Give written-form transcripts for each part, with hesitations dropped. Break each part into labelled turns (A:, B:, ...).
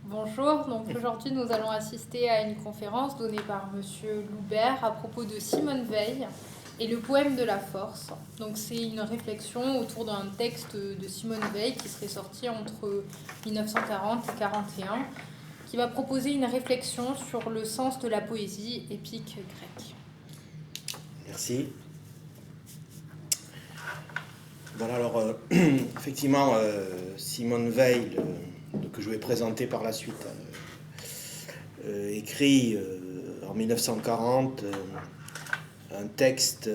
A: Bonjour, donc aujourd'hui nous allons assister à une conférence donnée par Monsieur Loubert à propos de Simone Veil et le poème de la force. Donc c'est une réflexion autour d'un texte de Simone Veil qui serait sorti entre 1940 et 41, qui va proposer une réflexion sur le sens de la poésie épique grecque.
B: Merci. Voilà, alors effectivement, Simone Veil, que je vais présenter par la suite, écrit en 1940 un texte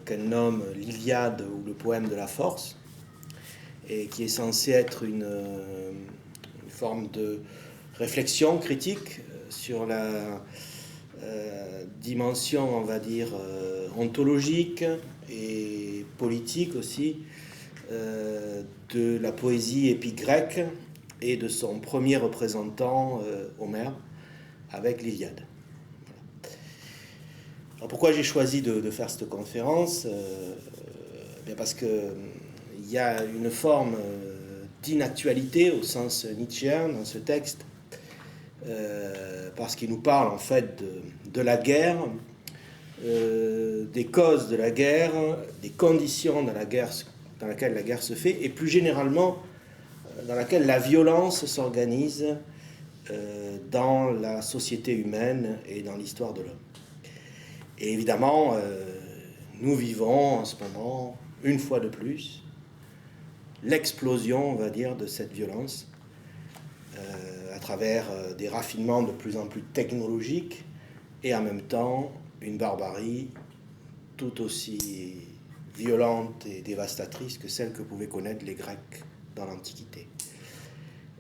B: qu'elle nomme l'Iliade ou le poème de la force, et qui est censé être une forme de réflexion critique sur la dimension, on va dire, ontologique et politique aussi de la poésie épique grecque et de son premier représentant, Homère, avec l'Iliade. Voilà. Alors pourquoi j'ai choisi de faire cette conférence bien parce qu'il y a une forme d'inactualité au sens nietzschéen dans ce texte, parce qu'il nous parle en fait de la guerre, des causes de la guerre, des conditions dans laquelle la guerre se fait, et plus généralement dans laquelle la violence s'organise dans la société humaine et dans l'histoire de l'homme. Et évidemment, nous vivons en ce moment, une fois de plus, l'explosion, on va dire, de cette violence à travers des raffinements de plus en plus technologiques et en même temps une barbarie tout aussi violente et dévastatrice que celle que pouvaient connaître les Grecs dans l'Antiquité.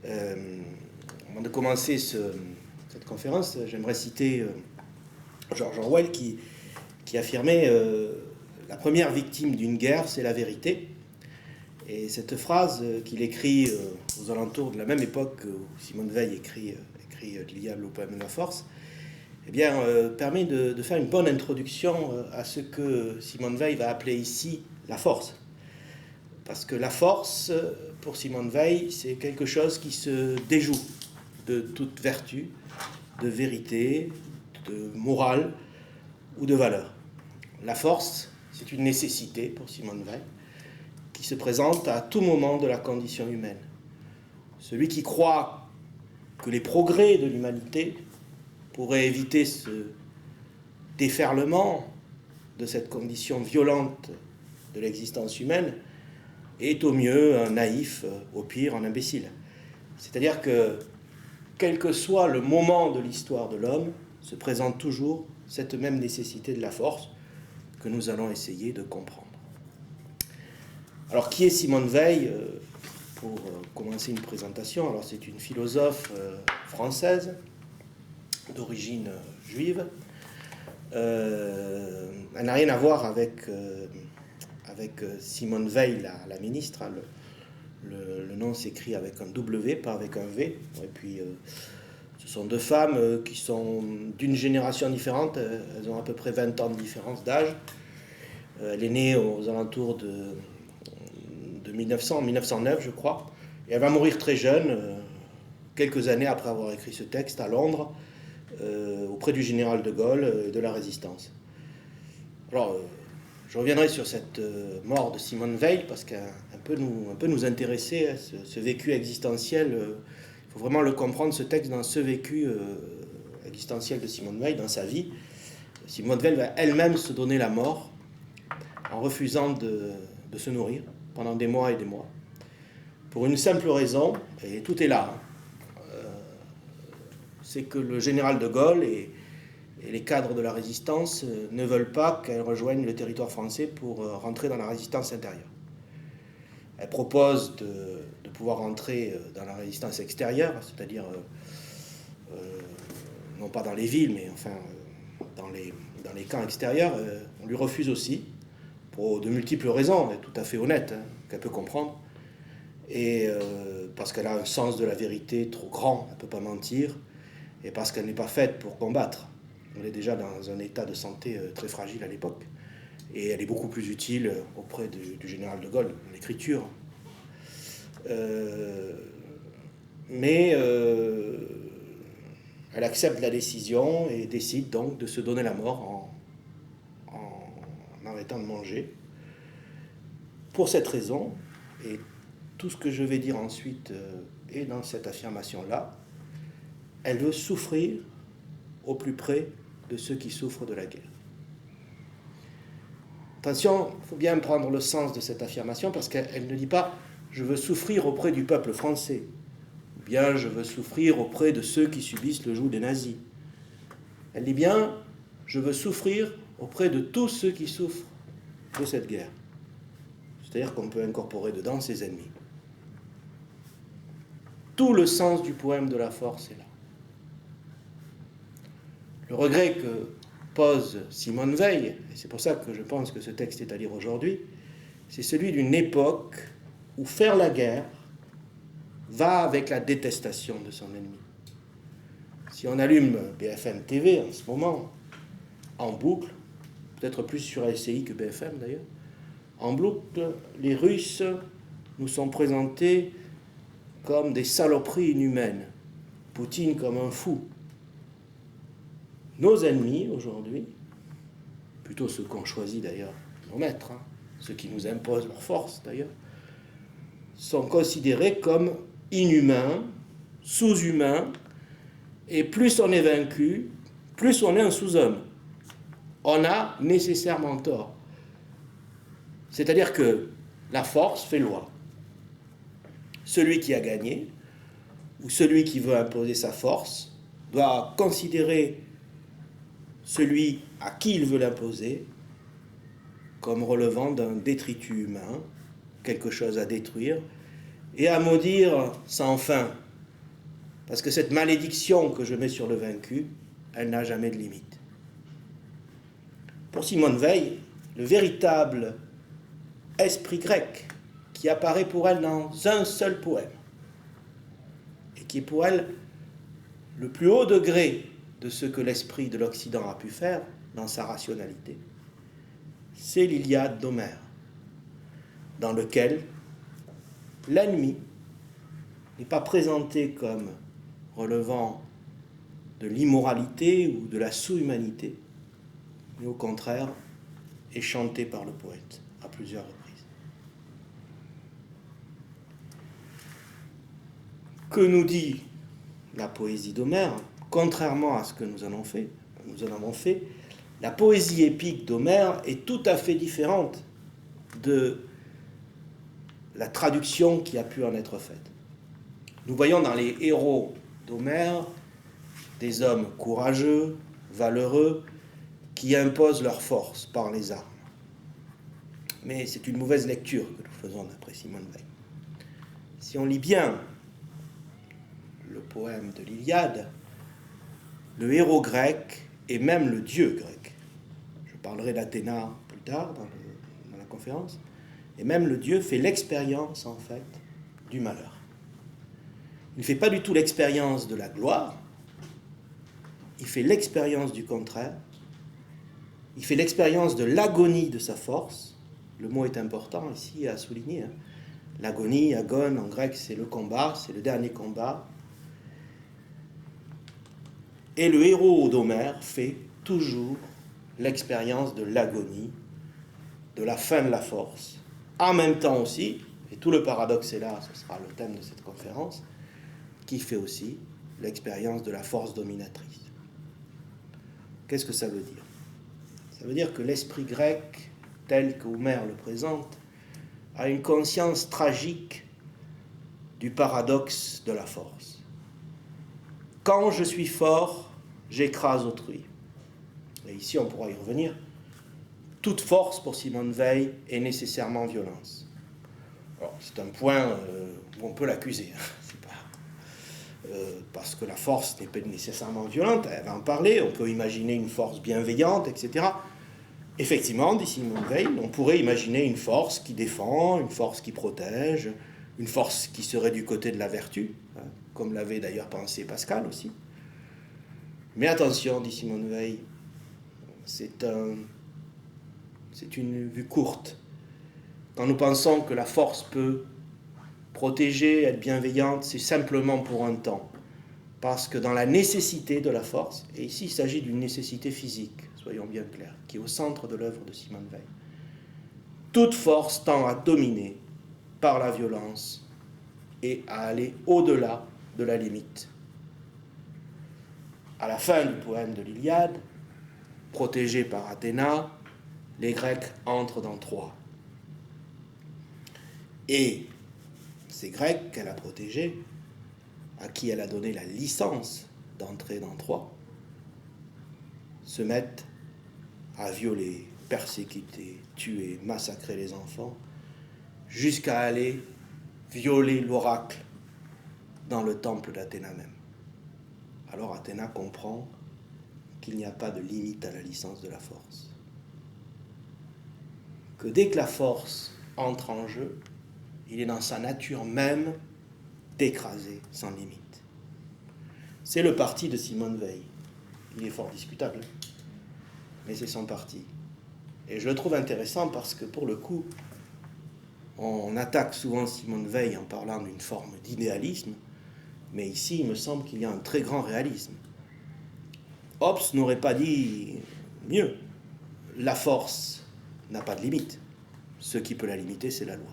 B: Avant de commencer cette conférence, j'aimerais citer George Orwell qui affirmait la première victime d'une guerre, c'est la vérité. Et cette phrase qu'il écrit aux alentours de la même époque où Simone Veil écrit l'Iliade, le poème de la force, eh bien, permet de faire une bonne introduction à ce que Simone Veil va appeler ici la force. Parce que la force, pour Simone Veil, c'est quelque chose qui se déjoue de toute vertu, de vérité, de morale ou de valeur. La force, c'est une nécessité pour Simone Veil, qui se présente à tout moment de la condition humaine. Celui qui croit que les progrès de l'humanité pourraient éviter ce déferlement de cette condition violente de l'existence humaine est au mieux un naïf, au pire un imbécile. C'est-à-dire que, quel que soit le moment de l'histoire de l'homme, se présente toujours cette même nécessité de la force que nous allons essayer de comprendre. Alors, qui est Simone Veil ? Pour commencer une présentation, alors c'est une philosophe française d'origine juive. Elle n'a rien à voir avec Simone Veil, la ministre. Hein, le nom s'écrit avec un W, pas avec un V. Et puis, ce sont deux femmes qui sont d'une génération différente. Elles ont à peu près 20 ans de différence d'âge. Elle est née aux alentours de 1909, je crois. Et elle va mourir très jeune, quelques années après avoir écrit ce texte, à Londres, auprès du général de Gaulle et de la Résistance. Alors, je reviendrai sur cette mort de Simone Veil, parce qu'un peu nous intéresser à ce vécu existentiel. Il faut vraiment le comprendre, ce texte, dans ce vécu existentiel de Simone Veil, dans sa vie. Simone Veil va elle-même se donner la mort en refusant de se nourrir pendant des mois et des mois, pour une simple raison, et tout est là, c'est que le général de Gaulle et les cadres de la résistance ne veulent pas qu'elle rejoigne le territoire français pour rentrer dans la résistance intérieure. Elle propose de pouvoir rentrer dans la résistance extérieure, c'est-à-dire non pas dans les villes, mais enfin dans les camps extérieurs. On lui refuse aussi, pour de multiples raisons, tout à fait honnêtes, qu'elle peut comprendre. Et parce qu'elle a un sens de la vérité trop grand, elle ne peut pas mentir, et parce qu'elle n'est pas faite pour combattre. Elle est déjà dans un état de santé très fragile à l'époque, et elle est beaucoup plus utile auprès du général de Gaulle, l'écriture. Mais Elle accepte la décision et décide donc de se donner la mort en arrêtant de manger. Pour cette raison, et tout ce que je vais dire ensuite est dans cette affirmation-là, elle veut souffrir au plus près de ceux qui souffrent de la guerre. Attention, il faut bien prendre le sens de cette affirmation parce qu'elle ne dit pas « je veux souffrir auprès du peuple français » ou bien « je veux souffrir auprès de ceux qui subissent le joug des nazis ». Elle dit bien « je veux souffrir auprès de tous ceux qui souffrent de cette guerre ». C'est-à-dire qu'on peut incorporer dedans ses ennemis. Tout le sens du poème de la force est là. Le regret que pose Simone Veil, et c'est pour ça que je pense que ce texte est à lire aujourd'hui, c'est celui d'une époque où faire la guerre va avec la détestation de son ennemi. Si on allume BFM TV en ce moment, en boucle, peut-être plus sur LCI que BFM d'ailleurs, en boucle, les Russes nous sont présentés comme des saloperies inhumaines, Poutine comme un fou. Nos ennemis aujourd'hui, plutôt ceux qu'on choisit d'ailleurs, nos maîtres, ceux qui nous imposent leur force d'ailleurs, sont considérés comme inhumains, sous-humains, et plus on est vaincu, plus on est un sous-homme. On a nécessairement tort. C'est-à-dire que la force fait loi. Celui qui a gagné, ou celui qui veut imposer sa force, doit considérer celui à qui il veut l'imposer comme relevant d'un détritus humain, quelque chose à détruire, et à maudire sans fin. Parce que cette malédiction que je mets sur le vaincu, elle n'a jamais de limite. Pour Simone Veil, le véritable esprit grec qui apparaît pour elle dans un seul poème, et qui est pour elle le plus haut degré de ce que l'esprit de l'Occident a pu faire dans sa rationalité, c'est l'Iliade d'Homère, dans lequel l'ennemi n'est pas présenté comme relevant de l'immoralité ou de la sous-humanité, mais au contraire est chanté par le poète à plusieurs reprises. Que nous dit la poésie d'Homère? Contrairement à ce que nous en avons fait, la poésie épique d'Homère est tout à fait différente de la traduction qui a pu en être faite. Nous voyons dans les héros d'Homère des hommes courageux, valeureux, qui imposent leur force par les armes. Mais c'est une mauvaise lecture que nous faisons d'après Simone Veil. Si on lit bien le poème de l'Iliade, le héros grec et même le dieu grec, je parlerai d'Athéna plus tard dans la conférence, et même le dieu fait l'expérience en fait du malheur. Il ne fait pas du tout l'expérience de la gloire, il fait l'expérience du contraire, il fait l'expérience de l'agonie de sa force. Le mot est important ici à souligner. L'agonie, agone en grec, c'est le combat, c'est le dernier combat. Et le héros d'Homère fait toujours l'expérience de l'agonie, de la fin de la force. En même temps aussi, et tout le paradoxe est là, ce sera le thème de cette conférence, qui fait aussi l'expérience de la force dominatrice. Qu'est-ce que ça veut dire? Ça veut dire que l'esprit grec, tel qu'Homère le présente, a une conscience tragique du paradoxe de la force. Quand je suis fort, j'écrase autrui. Et ici, on pourra y revenir. Toute force, pour Simone Veil, est nécessairement violence. Alors, c'est un point où on peut l'accuser. C'est pas, parce que la force n'est pas nécessairement violente, elle va en parler, on peut imaginer une force bienveillante, etc. Effectivement, dit Simone Veil, on pourrait imaginer une force qui défend, une force qui protège, une force qui serait du côté de la vertu, comme l'avait d'ailleurs pensé Pascal aussi. Mais attention, dit Simone Veil, c'est une vue courte. Quand nous pensons que la force peut protéger, être bienveillante, c'est simplement pour un temps. parce que dans la nécessité de la force, et ici il s'agit d'une nécessité physique, soyons bien clairs, qui est au centre de l'œuvre de Simone Weil, toute force tend à dominer par la violence et à aller au-delà de la limite. À la fin du poème de l'Iliade, protégés par Athéna, les Grecs entrent dans Troie. Et ces Grecs qu'elle a protégés, à qui elle a donné la licence d'entrer dans Troie, se mettent à violer, persécuter, tuer, massacrer les enfants, jusqu'à aller violer l'oracle dans le temple d'Athéna même. Alors Athéna comprend qu'il n'y a pas de limite à la licence de la force. Que dès que la force entre en jeu, il est dans sa nature même d'écraser sans limite. C'est le parti de Simone Weil. Il est fort discutable, mais c'est son parti. Et je le trouve intéressant parce que, pour le coup, on attaque souvent Simone Weil en parlant d'une forme d'idéalisme, mais ici, il me semble qu'il y a un très grand réalisme. Hobbes n'aurait pas dit mieux. La force n'a pas de limite. Ce qui peut la limiter, c'est la loi.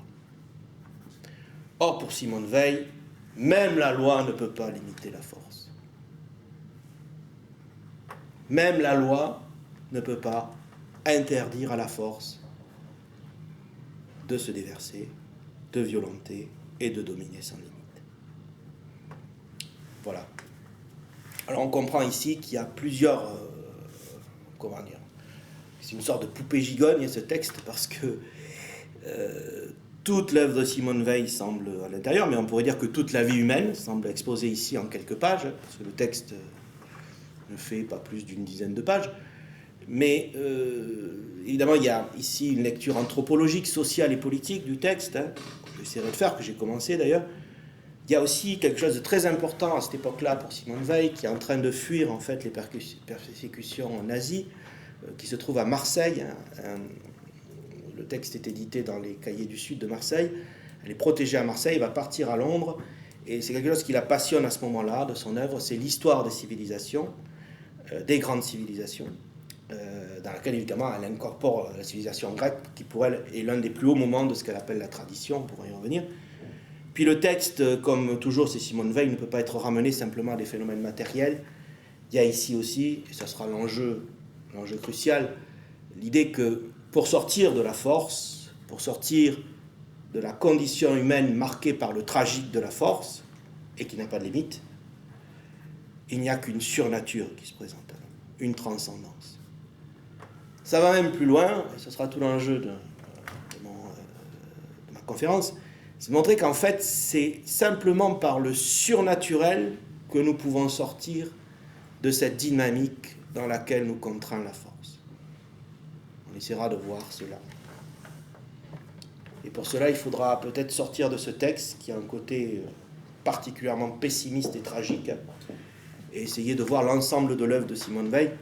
B: Or, pour Simone Weil, même la loi ne peut pas limiter la force. Même la loi ne peut pas interdire à la force de se déverser, de violenter et de dominer sans limite. Voilà. Alors on comprend ici qu'il y a plusieurs... comment dire ? C'est une sorte de poupée gigogne, ce texte, parce que toute l'œuvre de Simone Weil semble à l'intérieur, mais on pourrait dire que toute la vie humaine semble exposée ici en quelques pages, parce que le texte ne fait pas plus d'une dizaine de pages. Mais évidemment, il y a ici une lecture anthropologique, sociale et politique du texte, que j'essaierai de faire, que j'ai commencé d'ailleurs. Il y a aussi quelque chose de très important à cette époque-là pour Simone Weil, qui est en train de fuir en fait les persécutions nazies, qui se trouve à Marseille. Le texte est édité dans les Cahiers du Sud de Marseille. Elle est protégée à Marseille, elle va partir à Londres, et c'est quelque chose qui la passionne à ce moment-là de son œuvre, c'est l'histoire des civilisations, des grandes civilisations, dans laquelle évidemment elle incorpore la civilisation grecque, qui pour elle est l'un des plus hauts moments de ce qu'elle appelle la tradition, on pourra y revenir. Puis le texte, comme toujours c'est Simone Weil, ne peut pas être ramené simplement à des phénomènes matériels. Il y a ici aussi, et ça sera l'enjeu crucial, l'idée que pour sortir de la force, pour sortir de la condition humaine marquée par le tragique de la force, et qui n'a pas de limite, il n'y a qu'une surnature qui se présente à nous, une transcendance. Ça va même plus loin, et ce sera tout l'enjeu de ma conférence, c'est de montrer qu'en fait, c'est simplement par le surnaturel que nous pouvons sortir de cette dynamique dans laquelle nous contraint la force. On essaiera de voir cela. Et pour cela, il faudra peut-être sortir de ce texte qui a un côté particulièrement pessimiste et tragique, et essayer de voir l'ensemble de l'œuvre de Simone Weil,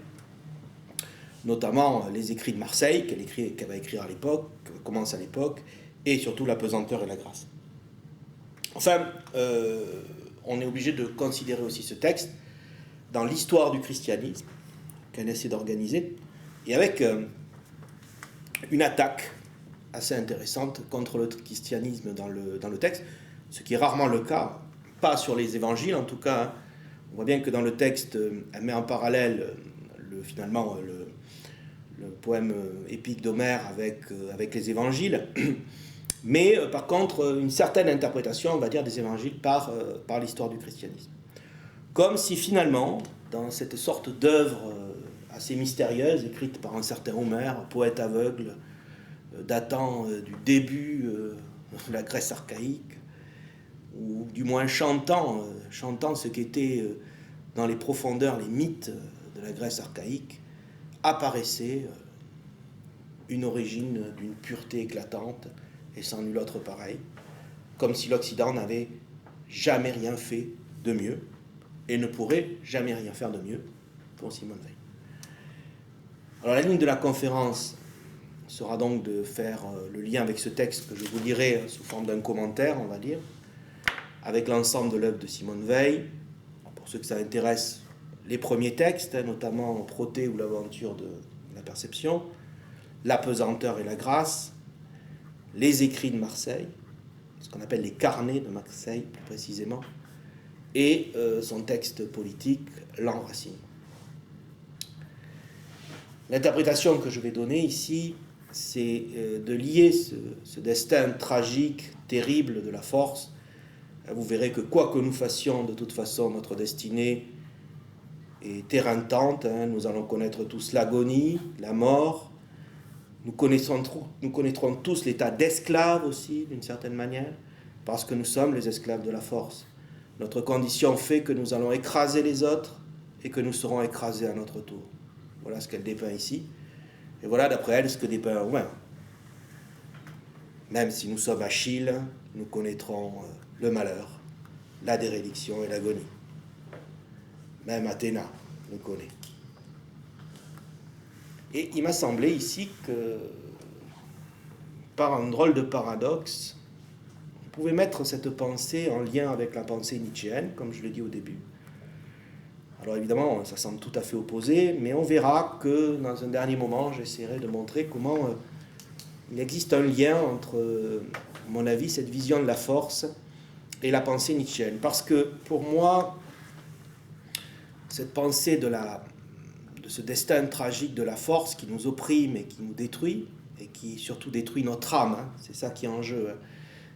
B: notamment les écrits de Marseille qu'elle va écrire à l'époque, qu'elle commence à l'époque, et surtout la pesanteur et la grâce. Enfin, on est obligé de considérer aussi ce texte dans l'histoire du christianisme qu'elle essaie d'organiser, et avec une attaque assez intéressante contre le christianisme dans le texte, ce qui est rarement le cas, pas sur les évangiles en tout cas. Hein. On voit bien que dans le texte, elle met en parallèle le poème épique d'Homère avec les évangiles, mais par contre une certaine interprétation, on va dire, des évangiles par l'histoire du christianisme. Comme si finalement, dans cette sorte d'œuvre assez mystérieuse, écrite par un certain Homère, poète aveugle, datant du début de la Grèce archaïque, ou du moins chantant ce qu'étaient dans les profondeurs les mythes de la Grèce archaïque, apparaissait une origine d'une pureté éclatante et sans nul autre pareil, comme si l'Occident n'avait jamais rien fait de mieux et ne pourrait jamais rien faire de mieux pour Simone Weil. Alors la ligne de la conférence sera donc de faire le lien avec ce texte que je vous lirai sous forme d'un commentaire, on va dire, avec l'ensemble de l'œuvre de Simone Weil, pour pour ceux que ça intéresse, les premiers textes, notamment Prothée ou l'aventure de la perception, La pesanteur et la grâce, les écrits de Marseille, ce qu'on appelle les carnets de Marseille plus précisément, et son texte politique, L'enracinement. L'interprétation que je vais donner ici, c'est de lier ce destin tragique, terrible de la force. Vous verrez que quoi que nous fassions, de toute façon, notre destinée est éreintante. Nous allons connaître tous l'agonie, la mort. Nous connaîtrons tous l'état d'esclave aussi, d'une certaine manière, parce que nous sommes les esclaves de la force. Notre condition fait que nous allons écraser les autres et que nous serons écrasés à notre tour. Voilà ce qu'elle dépeint ici. Et voilà, d'après elle, ce que dépeint Homère. Même si nous sommes Achille, nous connaîtrons le malheur, la déréliction et l'agonie. Même Athéna nous connaît. Et il m'a semblé ici que, par un drôle de paradoxe, on pouvait mettre cette pensée en lien avec la pensée nietzschéenne, comme je l'ai dit au début. Alors évidemment, ça semble tout à fait opposé, mais on verra que dans un dernier moment, j'essaierai de montrer comment il existe un lien entre, à mon avis, cette vision de la force et la pensée nietzschéenne. Parce que pour moi, cette pensée de ce destin tragique de la force qui nous opprime et qui nous détruit, et qui surtout détruit notre âme, c'est ça qui est en jeu,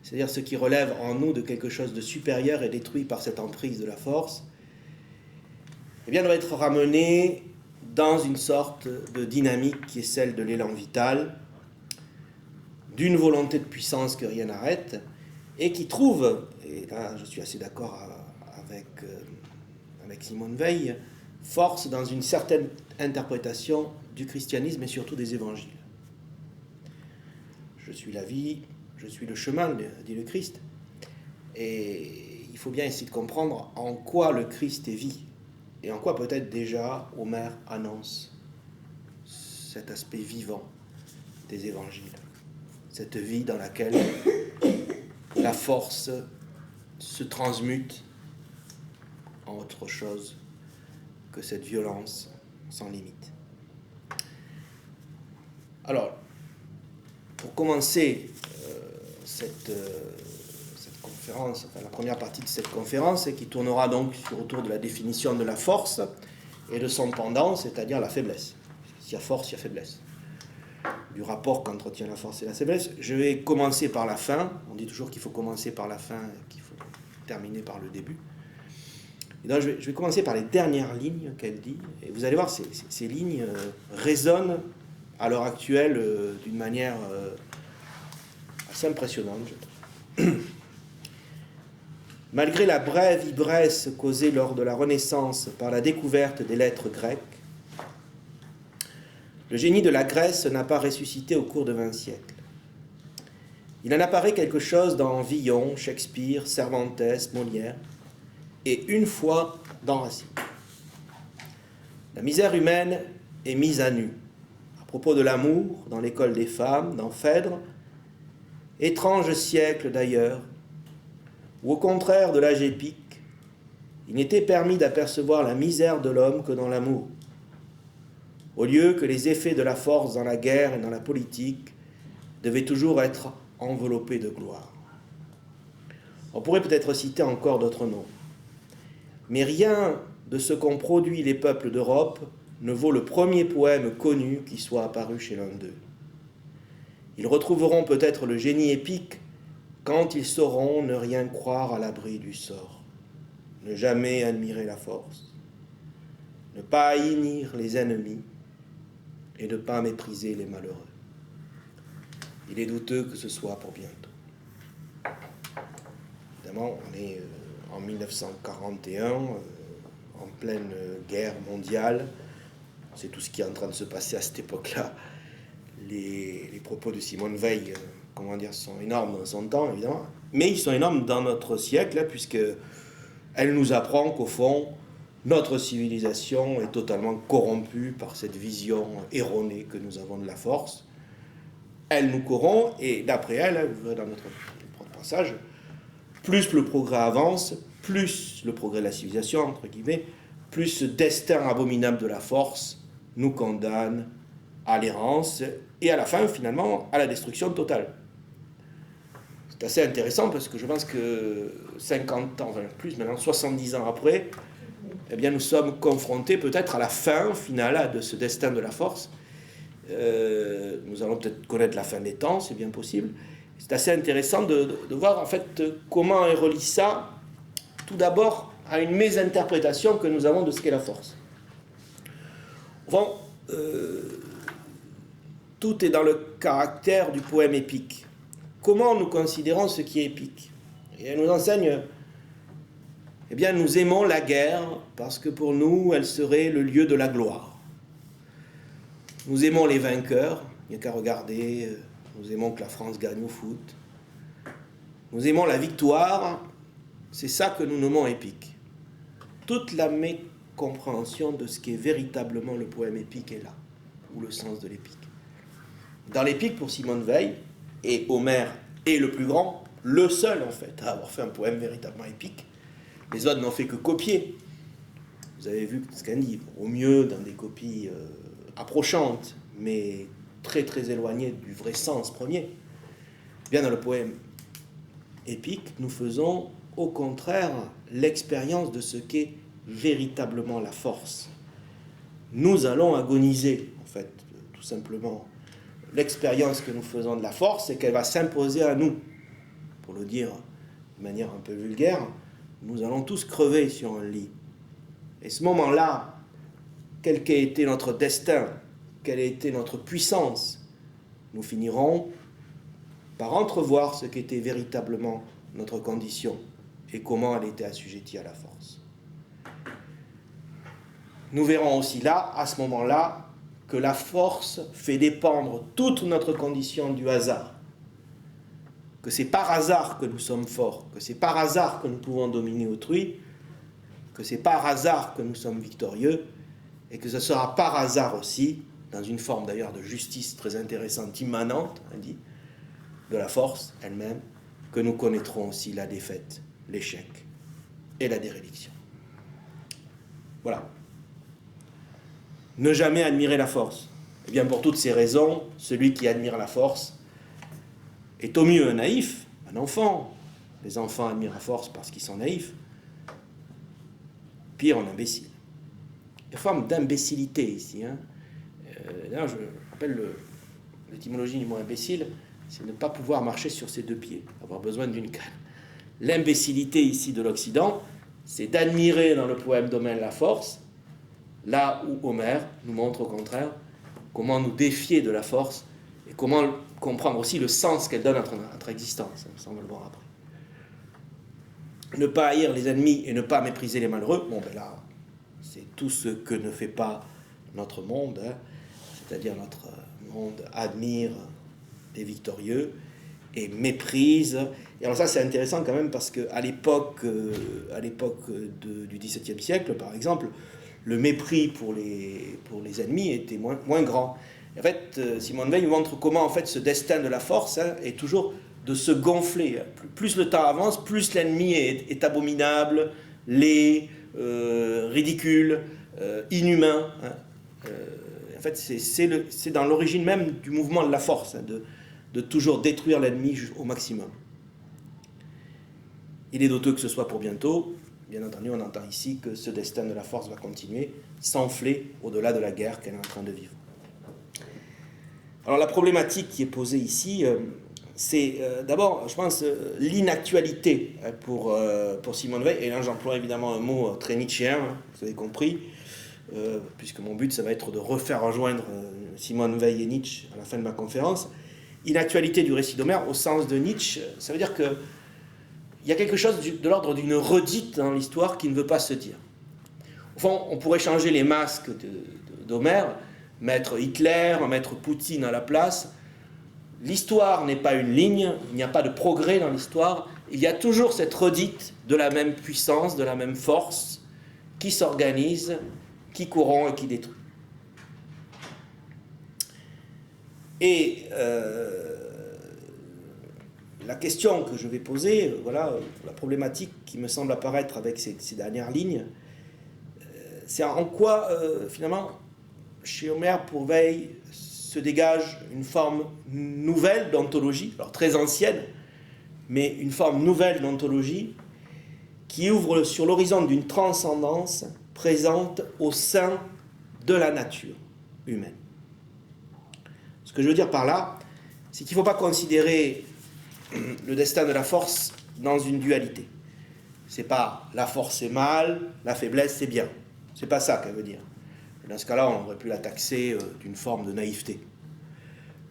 B: c'est-à-dire ce qui relève en nous de quelque chose de supérieur et détruit par cette emprise de la force, eh bien, doit être ramené dans une sorte de dynamique qui est celle de l'élan vital, d'une volonté de puissance que rien n'arrête, et qui trouve, et là je suis assez d'accord avec Simone Veil, force dans une certaine interprétation du christianisme et surtout des évangiles. Je suis la vie, je suis le chemin, dit le Christ, et il faut bien essayer de comprendre en quoi le Christ est vie. Et en quoi peut-être déjà Homère annonce cet aspect vivant des évangiles, cette vie dans laquelle la force se transmute en autre chose que cette violence sans limite. Alors, pour commencer cette conférence, enfin la première partie de cette conférence, qui tournera donc autour de la définition de la force et de son pendant, c'est-à-dire la faiblesse. S'il y a force, il y a faiblesse. Du rapport qu'entretient la force et la faiblesse. Je vais commencer par la fin. On dit toujours qu'il faut commencer par la fin et qu'il faut terminer par le début. Et donc je vais commencer par les dernières lignes qu'elle dit. Et vous allez voir, ces lignes résonnent à l'heure actuelle d'une manière assez impressionnante, je trouve. Malgré la brève ivresse causée lors de la Renaissance par la découverte des lettres grecques, le génie de la Grèce n'a pas ressuscité au cours de 20 siècles. Il en apparaît quelque chose dans Villon, Shakespeare, Cervantes, Molière, et une fois dans Racine. La misère humaine est mise à nu. À propos de l'amour, dans l'école des femmes, dans Phèdre, étrange siècle d'ailleurs, où au contraire de l'âge épique, il n'était permis d'apercevoir la misère de l'homme que dans l'amour, au lieu que les effets de la force dans la guerre et dans la politique devaient toujours être enveloppés de gloire. On pourrait peut-être citer encore d'autres noms, mais rien de ce qu'ont produit les peuples d'Europe ne vaut le premier poème connu qui soit apparu chez l'un d'eux. Ils retrouveront peut-être le génie épique quand ils sauront ne rien croire à l'abri du sort, ne jamais admirer la force, ne pas haïr les ennemis et ne pas mépriser les malheureux. Il est douteux que ce soit pour bientôt. Évidemment, on est en 1941, en pleine guerre mondiale. C'est tout ce qui est en train de se passer à cette époque-là. Les propos de Simone Veil, sont énormes dans son temps, évidemment, mais ils sont énormes dans notre siècle, puisque elle nous apprend qu'au fond, notre civilisation est totalement corrompue par cette vision erronée que nous avons de la force. Elle nous corrompt, et d'après elle, vous verrez dans notre passage, plus le progrès avance, plus le progrès de la civilisation, entre guillemets, plus ce destin abominable de la force nous condamne à l'errance et à la fin, finalement, à la destruction totale. C'est assez intéressant parce que je pense que 50 ans, enfin plus maintenant, 70 ans après, eh bien, nous sommes confrontés peut-être à la fin finale de ce destin de la force. Nous allons peut-être connaître la fin des temps, c'est bien possible. C'est assez intéressant de voir en fait comment est relié ça, tout d'abord, à une mésinterprétation que nous avons de ce qu'est la force. Bon, tout est dans le caractère du poème épique. Comment nous considérons ce qui est épique? Et elle nous enseigne, eh bien, nous aimons la guerre parce que pour nous, elle serait le lieu de la gloire. Nous aimons les vainqueurs, il n'y a qu'à regarder, nous aimons que la France gagne au foot. Nous aimons la victoire, c'est ça que nous nommons épique. Toute la mécompréhension de ce qu'est véritablement le poème épique est là, ou le sens de l'épique. Dans l'épique, pour Simone Veil, et Homère est le plus grand, le seul en fait à avoir fait un poème véritablement épique, les autres n'ont fait que copier. Vous avez vu ce qu'elle dit, au mieux dans des copies approchantes, mais très très éloignées du vrai sens premier. Bien dans le poème épique, nous faisons au contraire l'expérience de ce qu'est véritablement la force. Nous allons agoniser, en fait, tout simplement. L'expérience que nous faisons de la force, c'est qu'elle va s'imposer à nous. Pour le dire de manière un peu vulgaire, nous allons tous crever sur un lit. Et ce moment-là, quel qu'ait été notre destin, quelle ait été notre puissance, nous finirons par entrevoir ce qu'était véritablement notre condition et comment elle était assujettie à la force. Nous verrons aussi là, à ce moment-là, que la force fait dépendre toute notre condition du hasard. Que c'est par hasard que nous sommes forts, que c'est par hasard que nous pouvons dominer autrui, que c'est par hasard que nous sommes victorieux, et que ce sera par hasard aussi, dans une forme d'ailleurs de justice très intéressante, immanente, on dit, de la force elle-même, que nous connaîtrons aussi la défaite, l'échec et la déréliction. Voilà. Ne jamais admirer la force. Eh bien, pour toutes ces raisons, celui qui admire la force est au mieux un naïf, un enfant. Les enfants admirent la force parce qu'ils sont naïfs. Pire, un imbécile. Il y a une forme d'imbécilité ici. D'ailleurs, je rappelle l'étymologie du mot imbécile, c'est ne pas pouvoir marcher sur ses deux pieds, avoir besoin d'une canne. L'imbécilité ici de l'Occident, c'est d'admirer dans le poème d'Homère la force, là où Homère nous montre au contraire comment nous défier de la force et comment comprendre aussi le sens qu'elle donne à notre existence. Ça, on va le voir après. Ne pas haïr les ennemis et ne pas mépriser les malheureux, bon ben là, c'est tout ce que ne fait pas notre monde, c'est-à-dire notre monde admire les victorieux et méprise. Et alors ça, c'est intéressant quand même parce qu'à l'époque du XVIIe siècle, par exemple, le mépris pour les ennemis était moins grand. En fait, Simone Veil montre comment en fait, ce destin de la force est toujours de se gonfler. Plus le temps avance, plus l'ennemi est abominable, laid, ridicule, inhumain. En fait, c'est dans l'origine même du mouvement de la force, de toujours détruire l'ennemi au maximum. Il est douteux que ce soit pour bientôt. Bien entendu, on entend ici que ce destin de la force va continuer, s'enfler au-delà de la guerre qu'elle est en train de vivre. Alors la problématique qui est posée ici, c'est d'abord, je pense, l'inactualité pour Simone Veil. Et là, j'emploie évidemment un mot très nietzschéen, vous avez compris, puisque mon but, ça va être de refaire rejoindre Simone Veil et Nietzsche à la fin de ma conférence. Inactualité du récit d'Homère, au sens de Nietzsche, ça veut dire que il y a quelque chose de l'ordre d'une redite dans l'histoire qui ne veut pas se dire. Au fond, on pourrait changer les masques d'Homère, mettre Hitler, mettre Poutine à la place. L'histoire n'est pas une ligne, il n'y a pas de progrès dans l'histoire. Il y a toujours cette redite de la même puissance, de la même force, qui s'organise, qui corrompt et qui détruit. Et la question que je vais poser, voilà, la problématique qui me semble apparaître avec ces dernières lignes, c'est en quoi, finalement, chez Omer pour Veil se dégage une forme nouvelle d'ontologie, alors très ancienne, mais une forme nouvelle d'ontologie qui ouvre sur l'horizon d'une transcendance présente au sein de la nature humaine. Ce que je veux dire par là, c'est qu'il ne faut pas considérer le destin de la force dans une dualité. C'est pas la force c'est mal, la faiblesse c'est bien. C'est pas ça qu'elle veut dire. Dans ce cas-là, on aurait pu la taxer d'une forme de naïveté.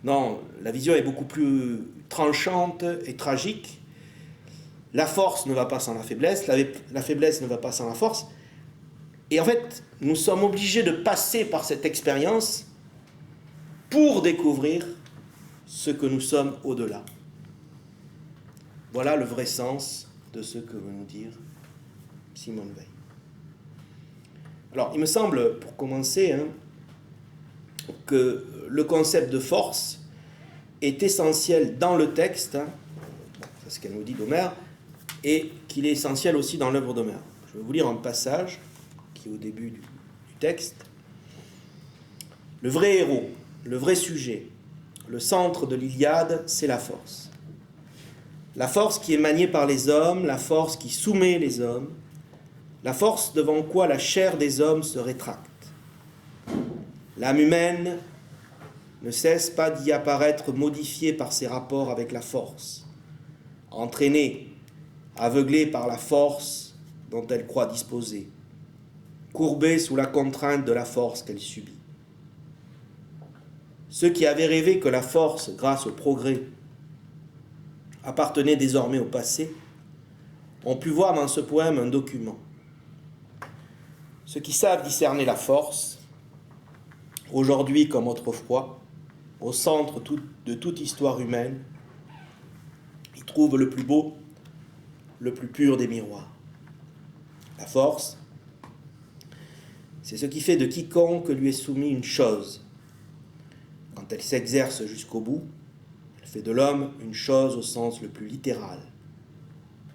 B: Non, la vision est beaucoup plus tranchante et tragique. La force ne va pas sans la faiblesse ne va pas sans la force. Et en fait, nous sommes obligés de passer par cette expérience pour découvrir ce que nous sommes au-delà. Voilà le vrai sens de ce que veut nous dire Simone Veil. Alors, il me semble, pour commencer, que le concept de force est essentiel dans le texte, c'est ce qu'elle nous dit d'Homère, et qu'il est essentiel aussi dans l'œuvre d'Homère. Je vais vous lire un passage qui est au début du texte. Le vrai héros, le vrai sujet, le centre de l'Iliade, c'est la force. La force qui est maniée par les hommes, la force qui soumet les hommes, la force devant quoi la chair des hommes se rétracte. L'âme humaine ne cesse pas d'y apparaître modifiée par ses rapports avec la force, entraînée, aveuglée par la force dont elle croit disposer, courbée sous la contrainte de la force qu'elle subit. Ceux qui avaient rêvé que la force, grâce au progrès, appartenait désormais au passé, ont pu voir dans ce poème un document. Ceux qui savent discerner la force, aujourd'hui comme autrefois, au centre de toute histoire humaine, y trouvent le plus beau, le plus pur des miroirs. La force, c'est ce qui fait de quiconque lui est soumis une chose. Quand elle s'exerce jusqu'au bout, elle fait de l'homme une chose au sens le plus littéral,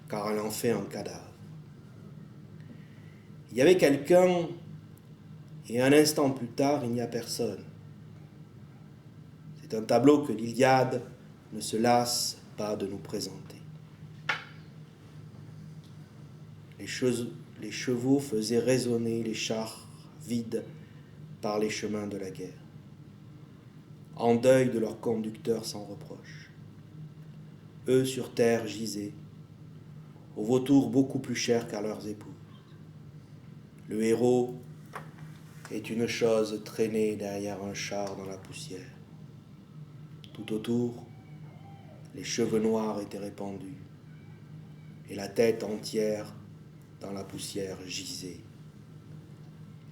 B: car elle en fait un cadavre. Il y avait quelqu'un, et un instant plus tard, il n'y a personne. C'est un tableau que l'Iliade ne se lasse pas de nous présenter. Les chevaux faisaient résonner les chars vides par les chemins de la guerre, en deuil de leur conducteur sans reproche. Eux sur terre gisaient, aux vautours beaucoup plus chers qu'à leurs épouses. Le héros est une chose traînée derrière un char dans la poussière. Tout autour, les cheveux noirs étaient répandus, et la tête entière dans la poussière gisait.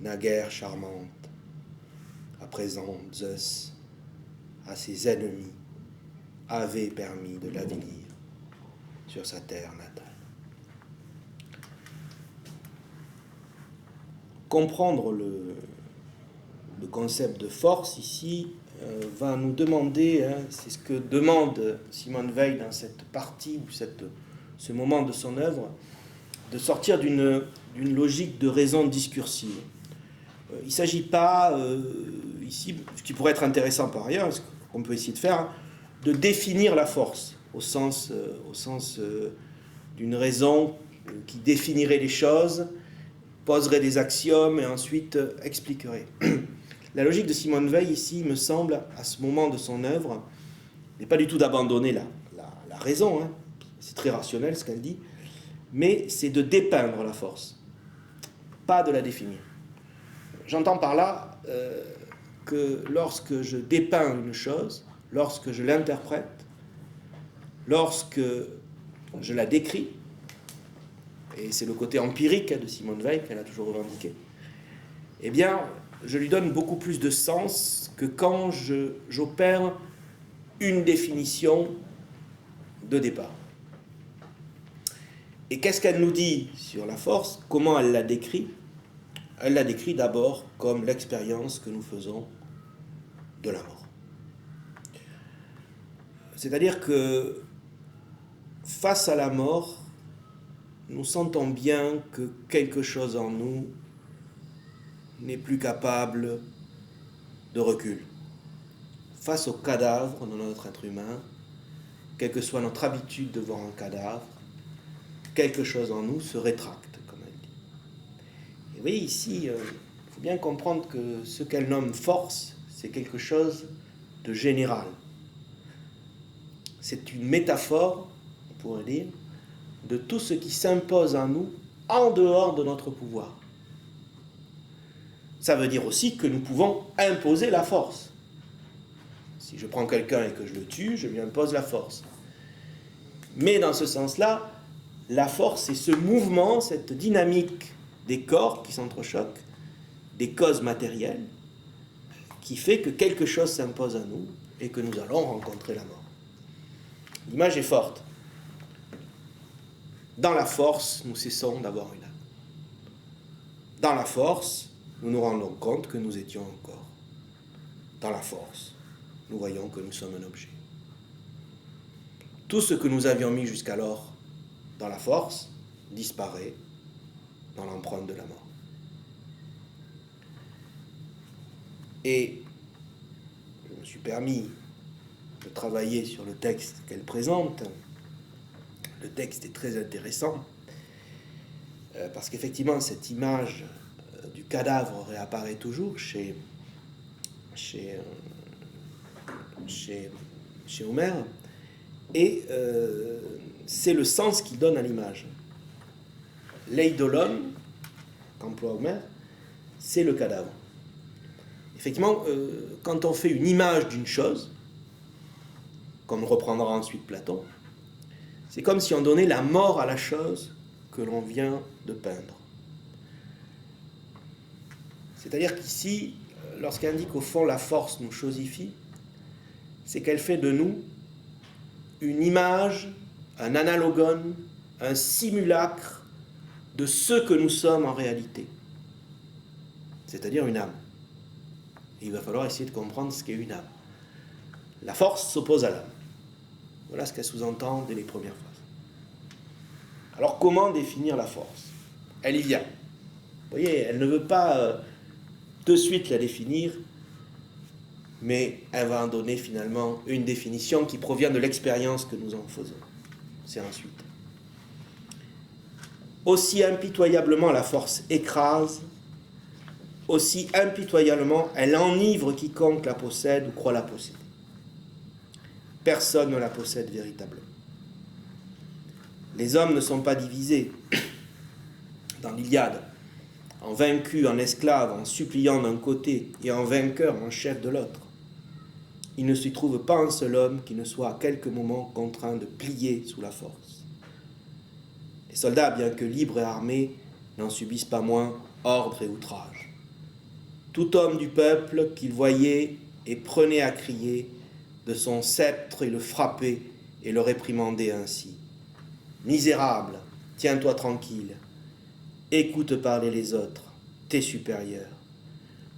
B: Naguère charmante, à présent Zeus, à ses ennemis, avait permis de l'avilir sur sa terre natale. Comprendre le concept de force ici va nous demander, c'est ce que demande Simone Veil dans cette partie ou ce moment de son œuvre, de sortir d'une logique de raison discursive. Il ne s'agit pas, ici, ce qui pourrait être intéressant par ailleurs, ce qu'on peut essayer de faire, de définir la force au sens d'une raison qui définirait les choses, poserait des axiomes et ensuite expliquerait. La logique de Simone Veil ici, me semble, à ce moment de son œuvre, n'est pas du tout d'abandonner la raison, c'est très rationnel ce qu'elle dit, mais c'est de dépeindre la force, pas de la définir. J'entends par là que lorsque je dépeins une chose, lorsque je l'interprète, lorsque je la décris, et c'est le côté empirique de Simone Veil qu'elle a toujours revendiqué, eh bien, je lui donne beaucoup plus de sens que quand j'opère une définition de départ. Et qu'est-ce qu'elle nous dit sur la force? Comment elle la décrit? Elle la décrit d'abord comme l'expérience que nous faisons de la mort. C'est-à-dire que face à la mort, nous sentons bien que quelque chose en nous n'est plus capable de recul. Face au cadavre de notre être humain, quelle que soit notre habitude de voir un cadavre, quelque chose en nous se rétracte, comme elle dit. Et vous voyez ici, il faut bien comprendre que ce qu'elle nomme force, c'est quelque chose de général. C'est une métaphore, on pourrait dire, de tout ce qui s'impose à nous en dehors de notre pouvoir. Ça veut dire aussi que nous pouvons imposer la force. Si je prends quelqu'un et que je le tue, je lui impose la force. Mais dans ce sens-là, la force, c'est ce mouvement, cette dynamique des corps qui s'entrechoquent, des causes matérielles, qui fait que quelque chose s'impose à nous et que nous allons rencontrer la mort. L'image est forte. Dans la force, nous cessons d'avoir une âme. Dans la force, nous nous rendons compte que nous étions un corps. Dans la force, nous voyons que nous sommes un objet. Tout ce que nous avions mis jusqu'alors dans la force disparaît dans l'empreinte de la mort. Et je me suis permis de travailler sur le texte qu'elle présente. Le texte est très intéressant parce qu'effectivement cette image du cadavre réapparaît toujours chez Homère, et c'est le sens qu'il donne à l'image. L'eidolon, qu'emploie Homère, c'est le cadavre. Effectivement, quand on fait une image d'une chose, comme reprendra ensuite Platon, c'est comme si on donnait la mort à la chose que l'on vient de peindre. C'est-à-dire qu'ici, lorsqu'elle indique au fond la force nous chosifie, c'est qu'elle fait de nous une image, un analogone, un simulacre de ce que nous sommes en réalité, c'est-à-dire une âme. Et il va falloir essayer de comprendre ce qu'est une âme. La force s'oppose à l'âme. Voilà ce qu'elle sous-entend dès les premières phrases. Alors comment définir la force ? Elle y vient. Vous voyez, elle ne veut pas de suite la définir, mais elle va en donner finalement une définition qui provient de l'expérience que nous en faisons. C'est ensuite. Aussi impitoyablement la force écrase, aussi impitoyablement elle enivre quiconque la possède ou croit la posséder. Personne ne la possède véritablement. Les hommes ne sont pas divisés dans l'Iliade, en vaincus, en esclaves, en suppliants d'un côté et en vainqueurs, en chef de l'autre. Il ne s'y trouve pas un seul homme qui ne soit à quelque moment contraint de plier sous la force. Les soldats, bien que libres et armés, n'en subissent pas moins ordre et outrage. Tout homme du peuple qu'il voyait et prenait à crier, de son sceptre et le frappait et le réprimandait ainsi. « Misérable, tiens-toi tranquille, écoute parler les autres, tes supérieurs.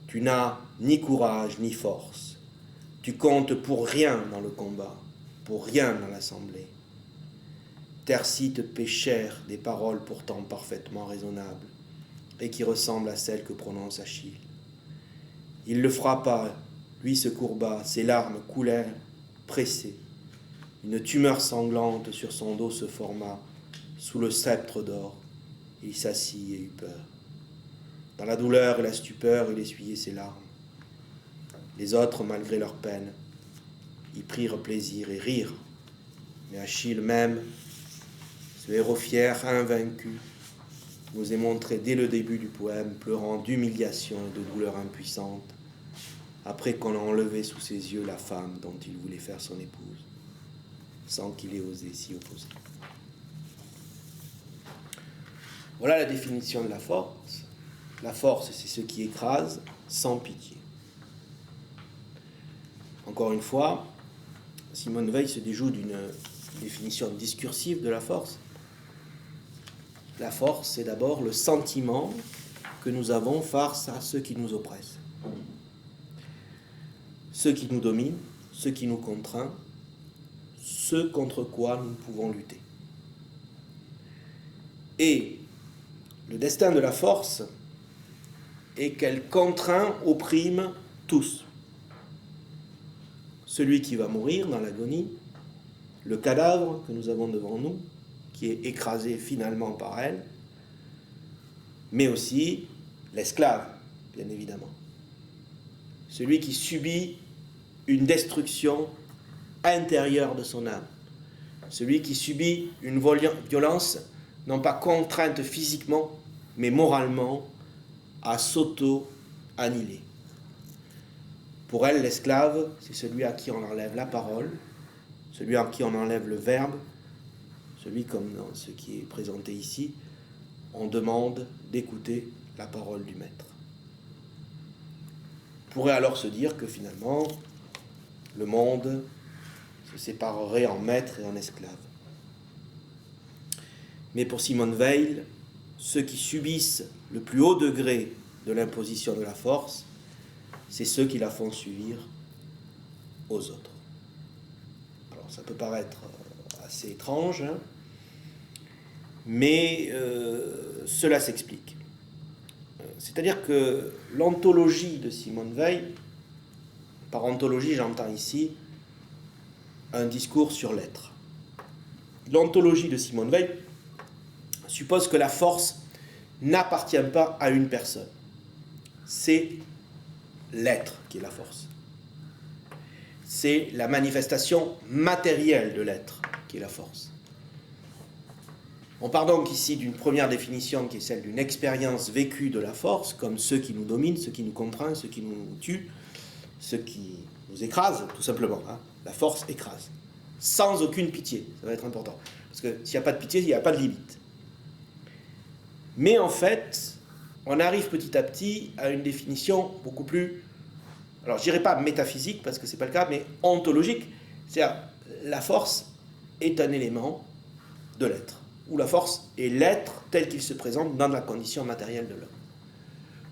B: Tu n'as ni courage ni force. Tu comptes pour rien dans le combat, pour rien dans l'assemblée. Thersites paie cher des paroles pourtant parfaitement raisonnables et qui ressemblent à celles que prononce Achille. Il le frappa, lui se courba, ses larmes coulèrent, pressées. Une tumeur sanglante sur son dos se forma, sous le sceptre d'or. Il s'assit et eut peur. Dans la douleur et la stupeur, il essuyait ses larmes. Les autres, malgré leur peine, y prirent plaisir et rirent. Mais Achille même, ce héros fier, invaincu, nous est montré dès le début du poème, pleurant d'humiliation et de douleur impuissante, après qu'on a enlevé sous ses yeux la femme dont il voulait faire son épouse, sans qu'il ait osé s'y opposer. Voilà la définition de la force. La force, c'est ce qui écrase sans pitié. Encore une fois, Simone Weil se déjoue d'une définition discursive de la force. La force, c'est d'abord le sentiment que nous avons face à ceux qui nous oppressent, ceux qui nous dominent, ceux qui nous contraignent, ceux contre quoi nous pouvons lutter. Et le destin de la force est qu'elle contraint, opprime tous. Celui qui va mourir dans l'agonie, le cadavre que nous avons devant nous, qui est écrasé finalement par elle, mais aussi l'esclave, bien évidemment. Celui qui subit une destruction intérieure de son âme. Celui qui subit une violence, non pas contrainte physiquement, mais moralement, à s'auto-annihiler. Pour elle, l'esclave, c'est celui à qui on enlève la parole, celui à qui on enlève le verbe, celui, comme dans ce qui est présenté ici, on demande d'écouter la parole du maître. On pourrait alors se dire que finalement, le monde se séparerait en maître et en esclave. Mais pour Simone Weil, ceux qui subissent le plus haut degré de l'imposition de la force, c'est ceux qui la font subir aux autres. Alors ça peut paraître assez étrange, hein, mais cela s'explique. C'est-à-dire que l'ontologie de Simone Weil, par ontologie j'entends ici un discours sur l'être. L'ontologie de Simone Weil suppose que la force n'appartient pas à une personne. C'est l'être qui est la force. C'est la manifestation matérielle de l'être qui est la force. On part donc ici d'une première définition qui est celle d'une expérience vécue de la force, comme ceux qui nous dominent, ceux qui nous contraignent, ceux qui nous tuent, ceux qui nous écrasent, tout simplement. Hein. La force écrase. Sans aucune pitié, ça va être important. Parce que s'il n'y a pas de pitié, il n'y a pas de limite. Mais en fait, on arrive petit à petit à une définition beaucoup plus, alors je dirais pas métaphysique, parce que ce n'est pas le cas, mais ontologique. C'est-à-dire, la force est un élément de l'être, ou la force est l'être tel qu'il se présente dans la condition matérielle de l'homme.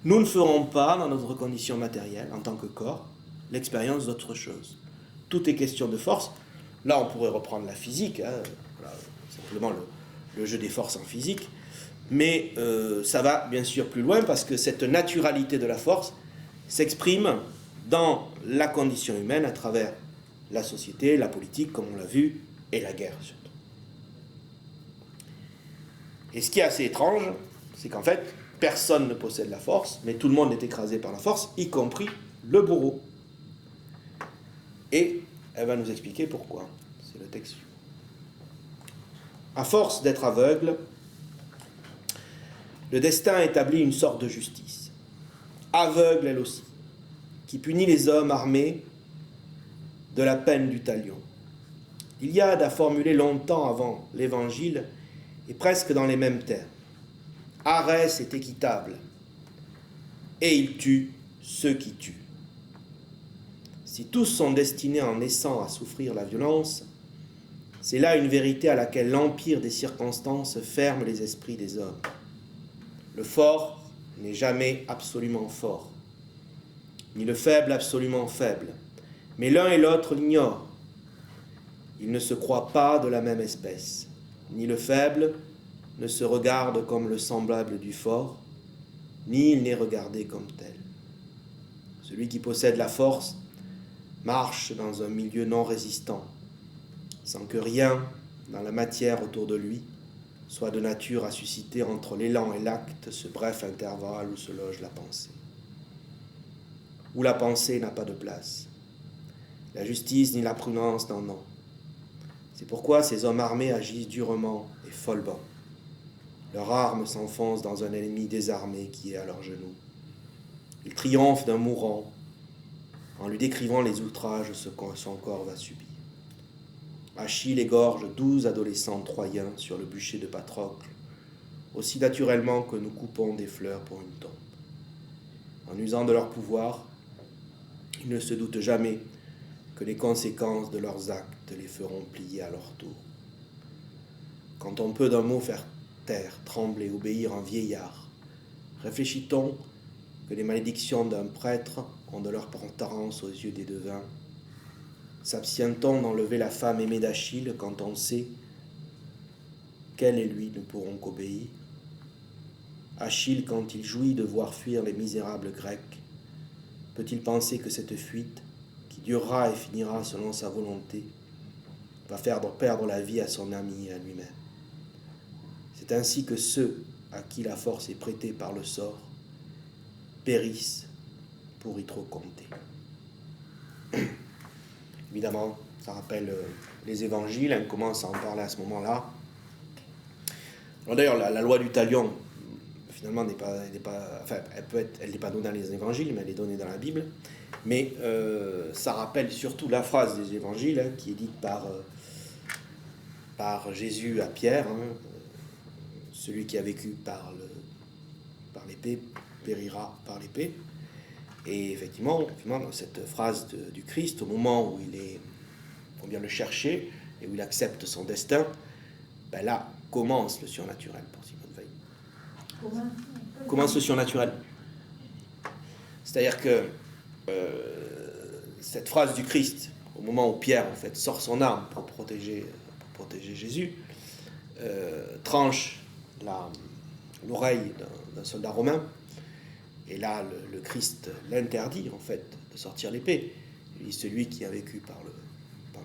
B: Nous ne ferons pas, dans notre condition matérielle, en tant que corps, l'expérience d'autre chose. Tout est question de force. Là, on pourrait reprendre la physique, hein, voilà, simplement le jeu des forces en physique, mais ça va bien sûr plus loin, parce que cette naturalité de la force s'exprime dans la condition humaine à travers la société, la politique, comme on l'a vu, et la guerre surtout. Et ce qui est assez étrange, c'est qu'en fait, personne ne possède la force, mais tout le monde est écrasé par la force, y compris le bourreau. Et elle va nous expliquer pourquoi. C'est le texte suivant. À force d'être aveugle, le destin établit une sorte de justice, aveugle elle aussi, qui punit les hommes armés de la peine du talion. Iliade a formulé longtemps avant l'Évangile, et presque dans les mêmes termes. Arès est équitable, et il tue ceux qui tuent. Si tous sont destinés en naissant à souffrir la violence, c'est là une vérité à laquelle l'empire des circonstances ferme les esprits des hommes. Le fort n'est jamais absolument fort, ni le faible absolument faible, mais l'un et l'autre l'ignorent. Ils ne se croient pas de la même espèce, ni le faible ne se regarde comme le semblable du fort, ni il n'est regardé comme tel. Celui qui possède la force marche dans un milieu non résistant, sans que rien dans la matière autour de lui soit de nature à susciter entre l'élan et l'acte ce bref intervalle où se loge la pensée. Où la pensée n'a pas de place. La justice ni la prudence n'en ont. C'est pourquoi ces hommes armés agissent durement et follement. Leur arme s'enfonce dans un ennemi désarmé qui est à leurs genoux. Ils triomphent d'un mourant en lui décrivant les outrages que son corps va subir. Achille égorge 12 adolescents troyens sur le bûcher de Patrocle, aussi naturellement que nous coupons des fleurs pour une tombe. En usant de leur pouvoir, ils ne se doutent jamais que les conséquences de leurs actes les feront plier à leur tour. Quand on peut d'un mot faire taire, trembler, obéir un vieillard, réfléchit-on que les malédictions d'un prêtre ont de leur apparence aux yeux des devins? S'abstient-on d'enlever la femme aimée d'Achille quand on sait qu'elle et lui ne pourront qu'obéir. Achille, quand il jouit de voir fuir les misérables Grecs, peut-il penser que cette fuite, qui durera et finira selon sa volonté, va faire perdre la vie à son ami et à lui-même? C'est ainsi que ceux à qui la force est prêtée par le sort périssent pour y trop compter. Évidemment, ça rappelle les évangiles, on commence à en parler à ce moment-là. Alors d'ailleurs, la loi du talion, finalement, elle n'est pas donnée dans les évangiles, mais elle est donnée dans la Bible. Mais ça rappelle surtout la phrase des évangiles qui est dite par Jésus à Pierre, celui qui a vécu par l'épée périra par l'épée. Et effectivement, dans cette phrase du Christ, au moment où on vient le chercher et où il accepte son destin, là commence le surnaturel pour Simone Veil. Commence le surnaturel. C'est-à-dire que cette phrase du Christ, au moment où Pierre en fait sort son arme pour protéger Jésus, tranche l'oreille d'un soldat romain. Et là, le Christ l'interdit, en fait, de sortir l'épée. Il dit, celui qui a vécu par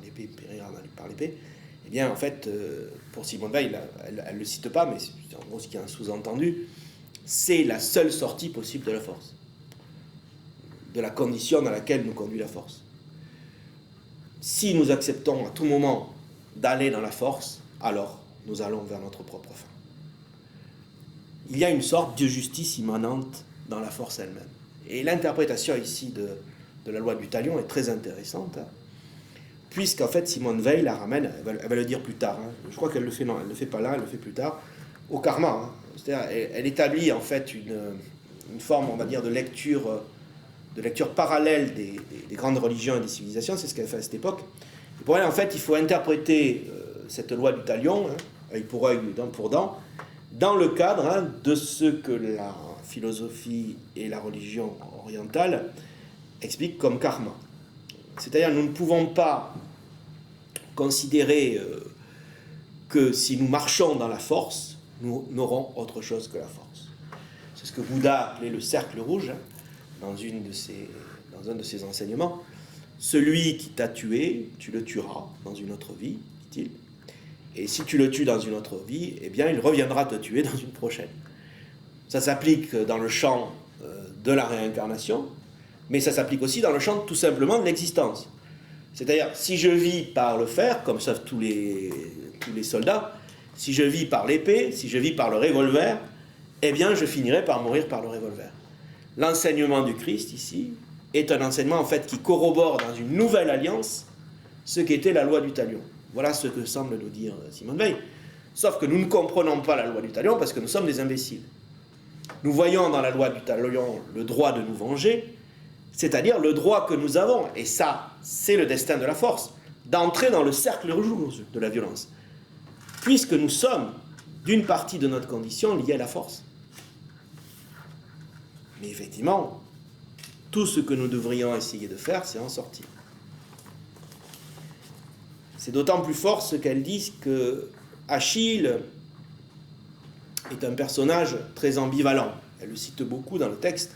B: l'épée périra par l'épée. Eh bien, en fait, pour Simone Veil, elle ne le cite pas, mais en gros, ce qui est un sous-entendu, c'est la seule sortie possible de la force, de la condition dans laquelle nous conduit la force. Si nous acceptons à tout moment d'aller dans la force, alors nous allons vers notre propre fin. Il y a une sorte de justice immanente dans la force elle-même. Et l'interprétation ici de la loi du talion est très intéressante, puisqu'en fait Simone Veil la ramène, elle va le dire plus tard, je crois qu'elle le fait, non, elle ne le fait pas là, elle le fait plus tard, au karma. C'est-à-dire, elle établit en fait une forme, on va dire, de lecture parallèle des grandes religions et des civilisations, c'est ce qu'elle fait à cette époque. Et pour elle, en fait, il faut interpréter cette loi du talion, œil pour œil, dent pour dent, dans le cadre de ce que la philosophie et la religion orientale expliquent comme karma. C'est-à-dire, nous ne pouvons pas considérer que si nous marchons dans la force, nous n'aurons autre chose que la force. C'est ce que Bouddha appelait le cercle rouge, dans un de ses enseignements. Celui qui t'a tué, tu le tueras dans une autre vie, dit-il. Et si tu le tues dans une autre vie, eh bien, il reviendra te tuer dans une prochaine. Ça s'applique dans le champ de la réincarnation, mais ça s'applique aussi dans le champ tout simplement de l'existence. C'est-à-dire, si je vis par le fer, comme savent tous les soldats, si je vis par l'épée, si je vis par le revolver, eh bien, je finirai par mourir par le revolver. L'enseignement du Christ, ici, est un enseignement, en fait, qui corrobore dans une nouvelle alliance ce qu'était la loi du talion. Voilà ce que semble nous dire Simone Veil. Sauf que nous ne comprenons pas la loi du talion parce que nous sommes des imbéciles. Nous voyons dans la loi du talion le droit de nous venger, c'est-à-dire le droit que nous avons, et ça, c'est le destin de la force, d'entrer dans le cercle rouge de la violence, puisque nous sommes, d'une partie de notre condition, liés à la force. Mais effectivement, tout ce que nous devrions essayer de faire, c'est en sortir. C'est d'autant plus fort ce qu'elles disent que Achille est un personnage très ambivalent. Elle le cite beaucoup dans le texte.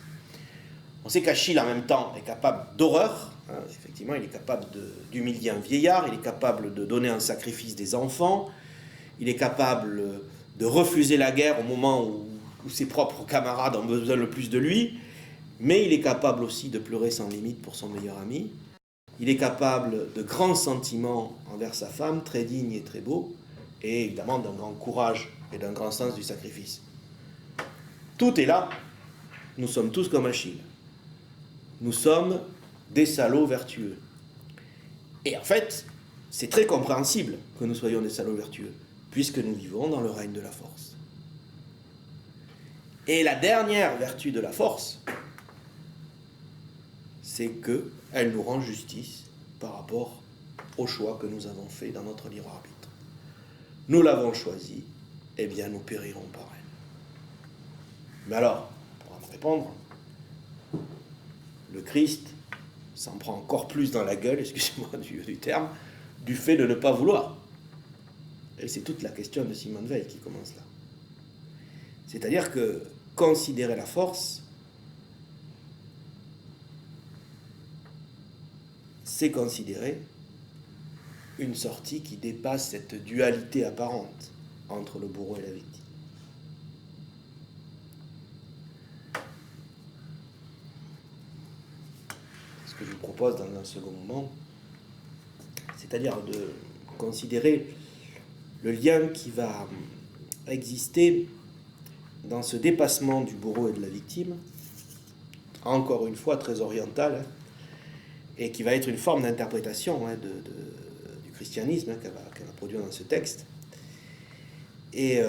B: On sait qu'Achille, en même temps, est capable d'horreur. Effectivement, il est capable d'humilier un vieillard, il est capable de donner en sacrifice des enfants, il est capable de refuser la guerre au moment où ses propres camarades ont besoin le plus de lui, mais il est capable aussi de pleurer sans limite pour son meilleur ami. Il est capable de grands sentiments envers sa femme, très digne et très beau, et évidemment d'un grand courage et d'un grand sens du sacrifice. Tout est là. Nous sommes tous comme Achille. Nous sommes des salauds vertueux. Et en fait, c'est très compréhensible que nous soyons des salauds vertueux, puisque nous vivons dans le règne de la force. Et la dernière vertu de la force, c'est qu'elle nous rend justice par rapport au choix que nous avons fait dans notre libre arbitre. Nous l'avons choisi, eh bien nous périrons par elle. Mais alors, pour me répondre, le Christ s'en prend encore plus dans la gueule, excusez-moi du terme, du fait de ne pas vouloir. Et c'est toute la question de Simone Veil qui commence là. C'est-à-dire que considérer la force, c'est considérer une sortie qui dépasse cette dualité apparente entre le bourreau et la victime. C'est ce que je vous propose dans un second moment, c'est-à-dire de considérer le lien qui va exister dans ce dépassement du bourreau et de la victime, encore une fois très oriental, et qui va être une forme d'interprétation du christianisme qu'elle va produire dans ce texte, et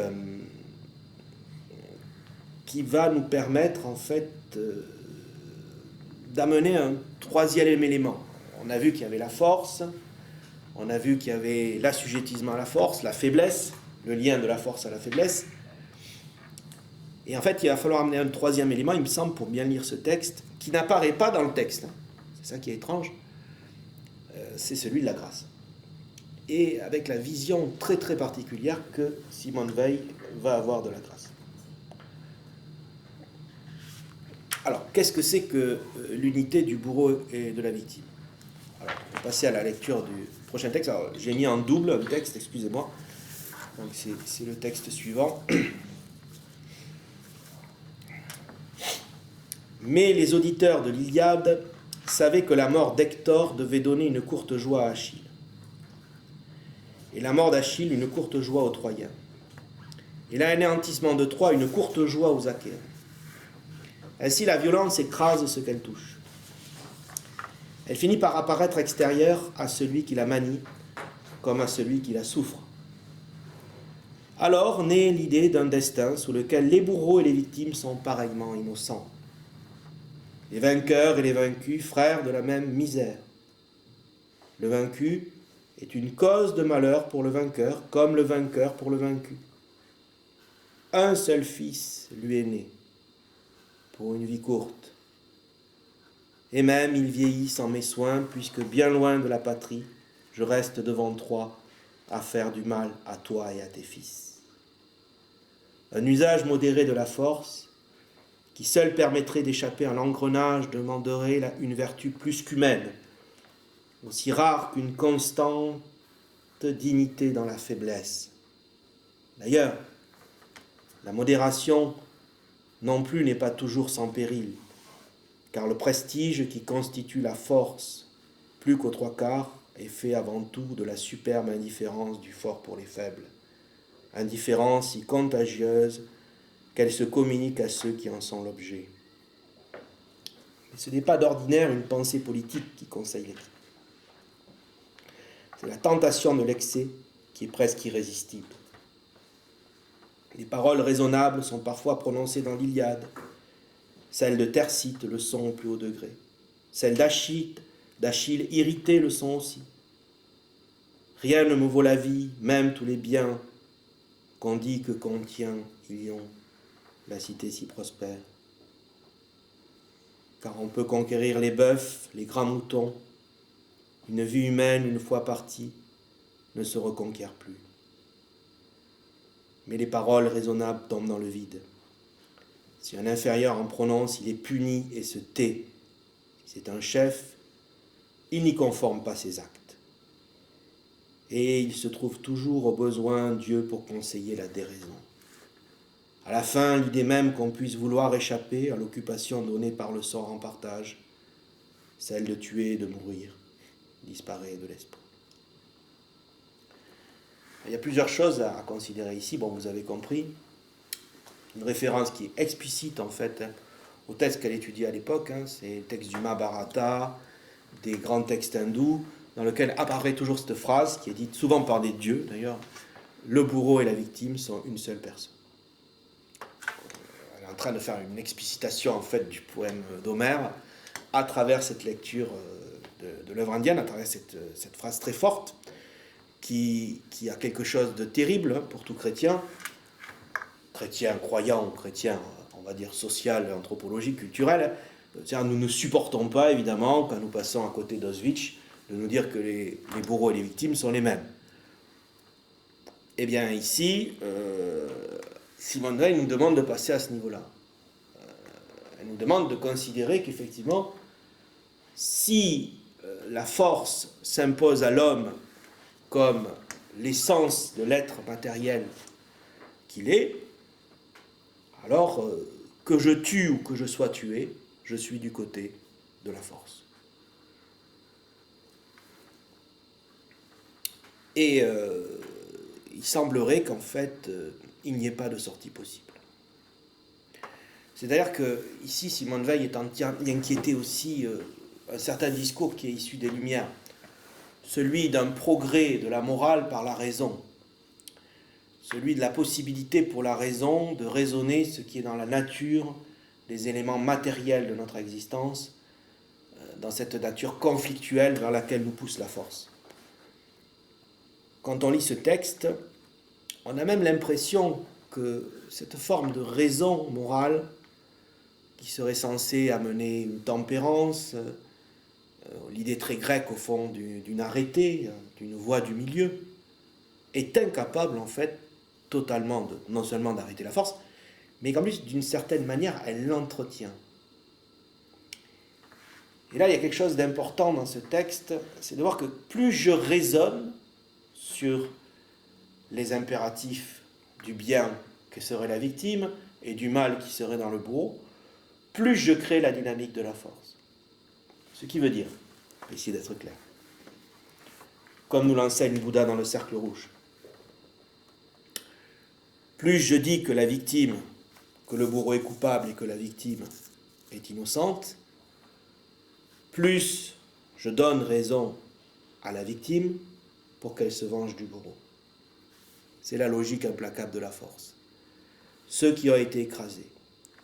B: qui va nous permettre en fait d'amener un troisième élément. On a vu qu'il y avait la force, on a vu qu'il y avait l'assujettissement à la force, la faiblesse, le lien de la force à la faiblesse. Et en fait, il va falloir amener un troisième élément, il me semble, pour bien lire ce texte, qui n'apparaît pas dans le texte. C'est ça qui est étrange. C'est celui de la grâce. Et avec la vision très très particulière que Simone Veil va avoir de la grâce. Alors, qu'est-ce que c'est que l'unité du bourreau et de la victime? Alors, on va passer à la lecture du prochain texte. Alors, j'ai mis en double le texte, excusez-moi. Donc, c'est le texte suivant. Mais les auditeurs de l'Iliade savaient que la mort d'Hector devait donner une courte joie à Achille. Et la mort d'Achille, une courte joie aux Troyens. Et l'anéantissement de Troie, une courte joie aux Achéens. Ainsi, la violence écrase ce qu'elle touche. Elle finit par apparaître extérieure à celui qui la manie, comme à celui qui la souffre. Alors naît l'idée d'un destin sous lequel les bourreaux et les victimes sont pareillement innocents. Les vainqueurs et les vaincus, frères de la même misère. Le vaincu est une cause de malheur pour le vainqueur, comme le vainqueur pour le vaincu. Un seul fils lui est né, pour une vie courte. Et même il vieillit sans mes soins, puisque bien loin de la patrie, je reste devant Troie à faire du mal à toi et à tes fils. Un usage modéré de la force, qui seul permettrait d'échapper à l'engrenage, demanderait une vertu plus qu'humaine, aussi rare qu'une constante dignité dans la faiblesse. D'ailleurs, la modération non plus n'est pas toujours sans péril, car le prestige qui constitue la force, plus qu'aux trois quarts, est fait avant tout de la superbe indifférence du fort pour les faibles, indifférence si contagieuse qu'elle se communique à ceux qui en sont l'objet. Mais ce n'est pas d'ordinaire une pensée politique qui conseille l'écrit. C'est la tentation de l'excès qui est presque irrésistible. Les paroles raisonnables sont parfois prononcées dans l'Iliade. Celles de Thersites le sont au plus haut degré. Celles d'Achille irritées le sont aussi. Rien ne me vaut la vie, même tous les biens qu'on dit que contient Ilion, la cité si prospère. Car on peut conquérir les bœufs, les grands moutons. Une vie humaine, une fois partie, ne se reconquiert plus. Mais les paroles raisonnables tombent dans le vide. Si un inférieur en prononce, il est puni et se tait. Si c'est un chef, il n'y conforme pas ses actes. Et il se trouve toujours au besoin Dieu pour conseiller la déraison. À la fin, l'idée même qu'on puisse vouloir échapper à l'occupation donnée par le sort en partage, celle de tuer et de mourir, disparaît de l'esprit. Il y a plusieurs choses à considérer ici. Bon, vous avez compris. Une référence qui est explicite, en fait, au texte qu'elle étudiait à l'époque. C'est le texte du Mahabharata, des grands textes hindous, dans lequel apparaît toujours cette phrase, qui est dite souvent par des dieux, d'ailleurs. Le bourreau et la victime sont une seule personne. Elle est en train de faire une explicitation, en fait, du poème d'Homère, à travers cette lecture de l'œuvre indienne, à travers cette phrase très forte, qui a quelque chose de terrible pour tout chrétien croyant ou chrétien, on va dire, social, anthropologique, culturel. Nous ne supportons pas, évidemment, quand nous passons à côté d'Auschwitz, de nous dire que les bourreaux et les victimes sont les mêmes. Eh bien ici, Simone Weil nous demande de passer à ce niveau-là. Elle nous demande de considérer qu'effectivement, si la force s'impose à l'homme comme l'essence de l'être matériel qu'il est, alors que je tue ou que je sois tué, je suis du côté de la force. Et il semblerait qu'en fait, il n'y ait pas de sortie possible. C'est-à-dire que ici, Simone Weil est inquiété aussi un certain discours qui est issu des Lumières, celui d'un progrès de la morale par la raison, celui de la possibilité pour la raison de raisonner ce qui est dans la nature, les éléments matériels de notre existence, dans cette nature conflictuelle vers laquelle nous pousse la force. Quand on lit ce texte, on a même l'impression que cette forme de raison morale qui serait censée amener une tempérance, l'idée très grecque au fond d'une arrêté, d'une voie du milieu, est incapable en fait totalement non seulement d'arrêter la force, mais qu'en plus d'une certaine manière elle l'entretient. Et là il y a quelque chose d'important dans ce texte, c'est de voir que plus je raisonne sur les impératifs du bien que serait la victime et du mal qui serait dans le bourreau, plus je crée la dynamique de la force. Ce qui veut dire, je vais essayer d'être clair, comme nous l'enseigne Bouddha dans le cercle rouge, plus je dis que la victime, que le bourreau est coupable et que la victime est innocente, plus je donne raison à la victime pour qu'elle se venge du bourreau. C'est la logique implacable de la force. Ceux qui ont été écrasés,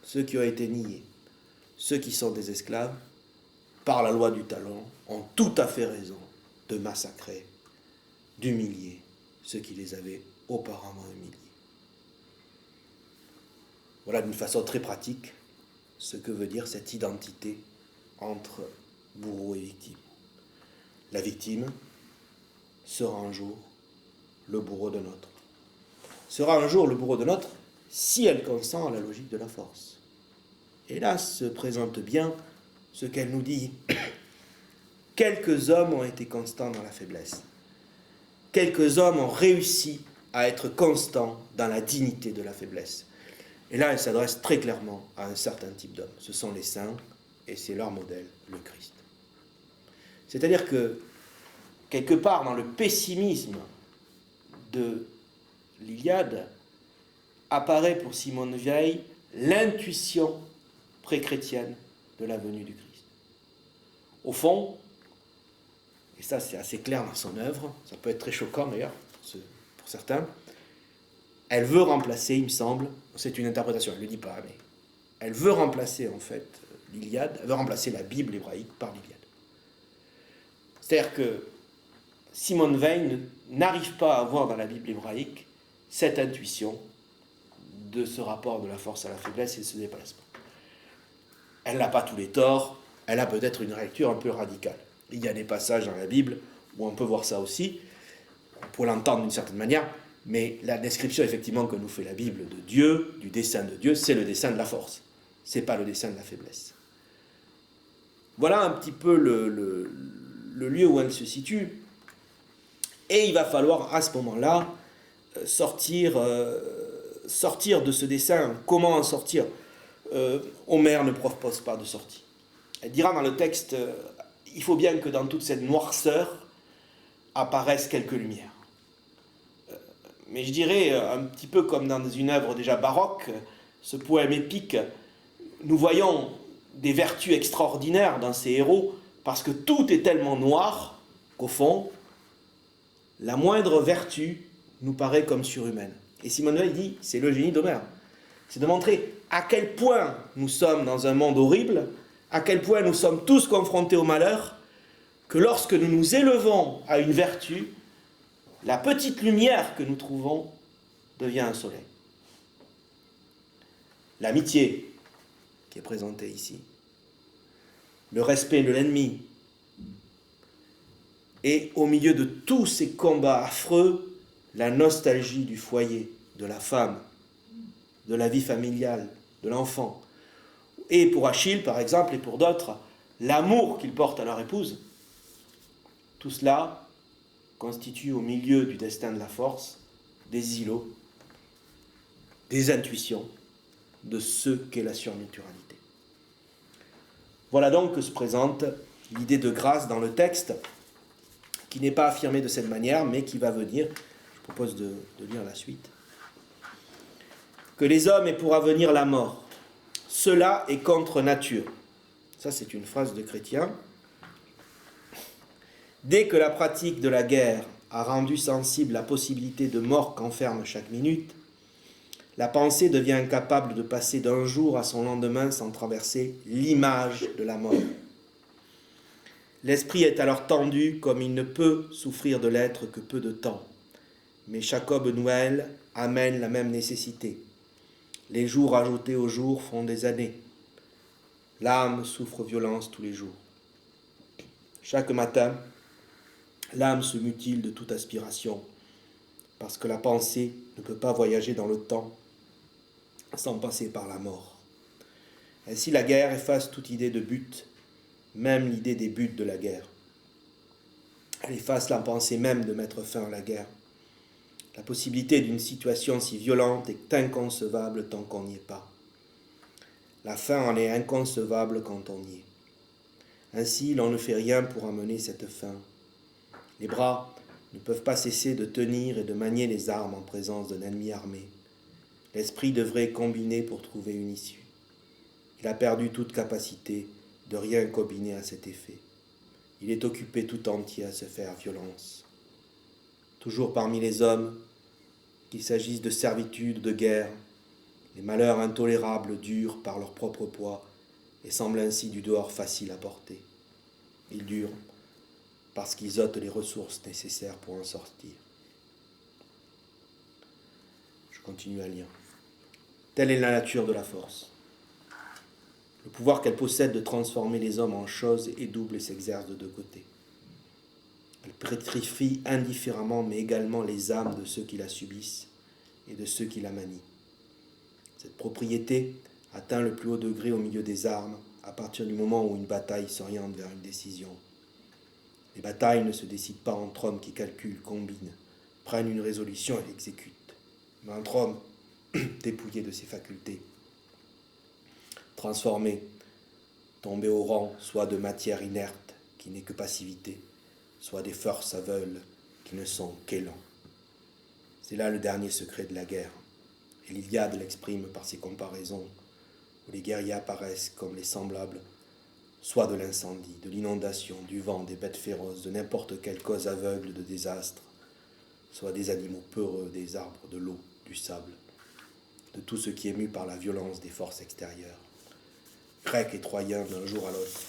B: ceux qui ont été niés, ceux qui sont des esclaves, par la loi du talent, ont tout à fait raison de massacrer, d'humilier ceux qui les avaient auparavant humiliés. Voilà d'une façon très pratique ce que veut dire cette identité entre bourreau et victime. La victime sera un jour le bourreau d'un autre. Sera un jour le bourreau d'un autre si elle consent à la logique de la force. Et là se présente bien ce qu'elle nous dit. Quelques hommes ont été constants dans la faiblesse. Quelques hommes ont réussi à être constants dans la dignité de la faiblesse. Et là, elle s'adresse très clairement à un certain type d'hommes. Ce sont les saints, et c'est leur modèle, le Christ. C'est-à-dire que, quelque part dans le pessimisme de l'Iliade, apparaît pour Simone Weil l'intuition pré-chrétienne de la venue du Christ. Au fond, et ça c'est assez clair dans son œuvre, ça peut être très choquant d'ailleurs pour certains, elle veut remplacer, il me semble, c'est une interprétation, elle ne le dit pas, mais elle veut remplacer en fait l'Iliade, elle veut remplacer la Bible hébraïque par l'Iliade. C'est-à-dire que Simone Weil n'arrive pas à voir dans la Bible hébraïque cette intuition de ce rapport de la force à la faiblesse et de ce déplacement. Elle n'a pas tous les torts, elle a peut-être une lecture un peu radicale. Il y a des passages dans la Bible où on peut voir ça aussi, pour l'entendre d'une certaine manière, mais la description effectivement que nous fait la Bible de Dieu, du dessein de Dieu, c'est le dessein de la force, c'est pas le dessein de la faiblesse. Voilà un petit peu le lieu où elle se situe, et il va falloir à ce moment-là sortir de ce dessein. Comment en sortir? Homère ne propose pas de sortie. Elle dira dans le texte, il faut bien que dans toute cette noirceur apparaissent quelques lumières. Mais je dirais, un petit peu comme dans une œuvre déjà baroque, ce poème épique, nous voyons des vertus extraordinaires dans ces héros, parce que tout est tellement noir qu'au fond, la moindre vertu nous paraît comme surhumaine. Et Simone Weil dit, c'est le génie d'Homère, c'est de montrer à quel point nous sommes dans un monde horrible, à quel point nous sommes tous confrontés au malheur, que lorsque nous nous élevons à une vertu, la petite lumière que nous trouvons devient un soleil. L'amitié qui est présentée ici, le respect de l'ennemi, et au milieu de tous ces combats affreux, la nostalgie du foyer, de la femme, de la vie familiale, de l'enfant. Et pour Achille, par exemple, et pour d'autres, l'amour qu'ils portent à leur épouse. Tout cela constitue au milieu du destin de la force des îlots, des intuitions de ce qu'est la surnaturalité. Voilà donc que se présente l'idée de grâce dans le texte, qui n'est pas affirmée de cette manière, mais qui va venir. Je propose de lire la suite. Que les hommes aient pour avenir la mort, cela est contre nature. Ça, c'est une phrase de Chrétien. Dès que la pratique de la guerre a rendu sensible la possibilité de mort qu'enferme chaque minute, la pensée devient incapable de passer d'un jour à son lendemain sans traverser l'image de la mort. L'esprit est alors tendu comme il ne peut souffrir de l'être que peu de temps. Mais Jacob Noël amène la même nécessité. Les jours ajoutés aux jours font des années. L'âme souffre violence tous les jours. Chaque matin, l'âme se mutile de toute aspiration, parce que la pensée ne peut pas voyager dans le temps sans passer par la mort. Ainsi, la guerre efface toute idée de but, même l'idée des buts de la guerre. Elle efface la pensée même de mettre fin à la guerre. La possibilité d'une situation si violente est inconcevable tant qu'on n'y est pas. La fin en est inconcevable quand on y est. Ainsi, l'on ne fait rien pour amener cette fin. Les bras ne peuvent pas cesser de tenir et de manier les armes en présence d'un ennemi armé. L'esprit devrait combiner pour trouver une issue. Il a perdu toute capacité de rien combiner à cet effet. Il est occupé tout entier à se faire violence. Toujours parmi les hommes, qu'il s'agisse de servitude, de guerre, les malheurs intolérables durent par leur propre poids et semblent ainsi du dehors facile à porter. Ils durent parce qu'ils ôtent les ressources nécessaires pour en sortir. Je continue à lire. Telle est la nature de la force. Le pouvoir qu'elle possède de transformer les hommes en choses est double et s'exerce de deux côtés. Elle pétrifie indifféremment, mais également les âmes de ceux qui la subissent et de ceux qui la manient. Cette propriété atteint le plus haut degré au milieu des armes, à partir du moment où une bataille s'oriente vers une décision. Les batailles ne se décident pas entre hommes qui calculent, combinent, prennent une résolution et l'exécutent, mais entre hommes dépouillés de ses facultés, transformés, tombés au rang soit de matière inerte qui n'est que passivité, soit des forces aveugles qui ne sont qu'élan. C'est là le dernier secret de la guerre, et l'Iliade l'exprime par ses comparaisons, où les guerriers apparaissent comme les semblables, soit de l'incendie, de l'inondation, du vent, des bêtes féroces, de n'importe quelle cause aveugle de désastre, soit des animaux peureux, des arbres, de l'eau, du sable, de tout ce qui est mu par la violence des forces extérieures. Grecs et Troyens, d'un jour à l'autre,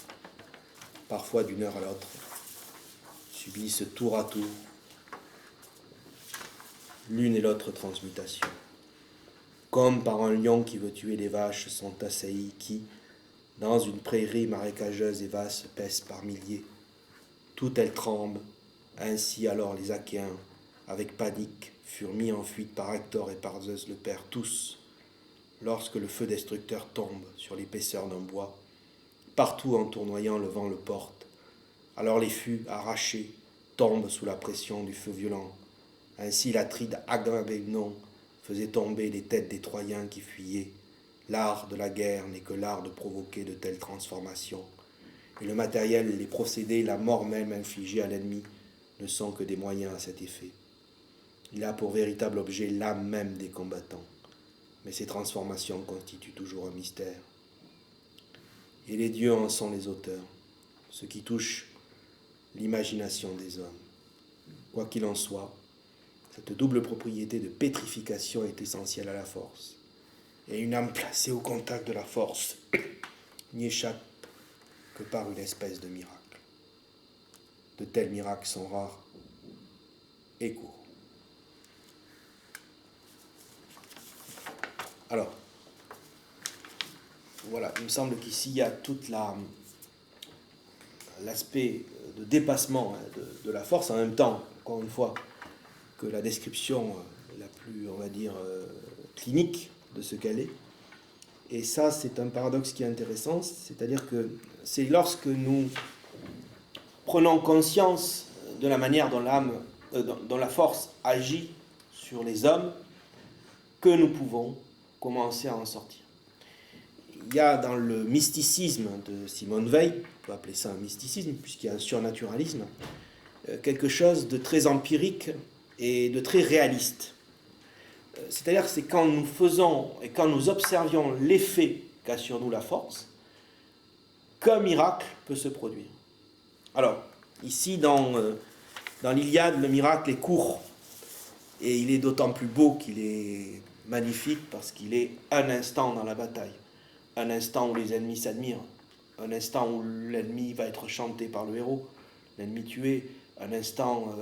B: parfois d'une heure à l'autre, subissent tour à tour l'une et l'autre transmutation. Comme par un lion qui veut tuer les vaches sont assaillis qui, dans une prairie marécageuse et vaste, pèsent par milliers. Toutes elles tremblent. Ainsi alors les Achéens, avec panique, furent mis en fuite par Hector et par Zeus le Père, tous, lorsque le feu destructeur tombe sur l'épaisseur d'un bois. Partout en tournoyant, le vent le porte. Alors les fûts, arrachés, tombent sous la pression du feu violent. Ainsi l'Atride Agamemnon faisait tomber les têtes des Troyens qui fuyaient. L'art de la guerre n'est que l'art de provoquer de telles transformations. Et le matériel, les procédés, la mort même infligée à l'ennemi ne sont que des moyens à cet effet. Il a pour véritable objet l'âme même des combattants. Mais ces transformations constituent toujours un mystère. Et les dieux en sont les auteurs, ce qui touche l'imagination des hommes. Quoi qu'il en soit, cette double propriété de pétrification est essentielle à la force. Et une âme placée au contact de la force n'y échappe que par une espèce de miracle. De tels miracles sont rares et courts. Alors, voilà, il me semble qu'ici il y a tout l'aspect de dépassement de la force, en même temps, encore une fois, que la description la plus, on va dire, clinique de ce qu'elle est. Et ça, c'est un paradoxe qui est intéressant, c'est-à-dire que c'est lorsque nous prenons conscience de la manière dont dont la force agit sur les hommes, que nous pouvons commencer à en sortir. Il y a dans le mysticisme de Simone Weil, on peut appeler ça un mysticisme, puisqu'il y a un surnaturalisme, quelque chose de très empirique et de très réaliste. C'est-à-dire que c'est quand nous faisons et quand nous observions l'effet qu'a sur nous la force, qu'un miracle peut se produire. Alors, ici dans l'Iliade, le miracle est court, et il est d'autant plus beau qu'il est magnifique parce qu'il est un instant dans la bataille, un instant où les ennemis s'admirent, un instant où l'ennemi va être chanté par le héros, l'ennemi tué, un instant...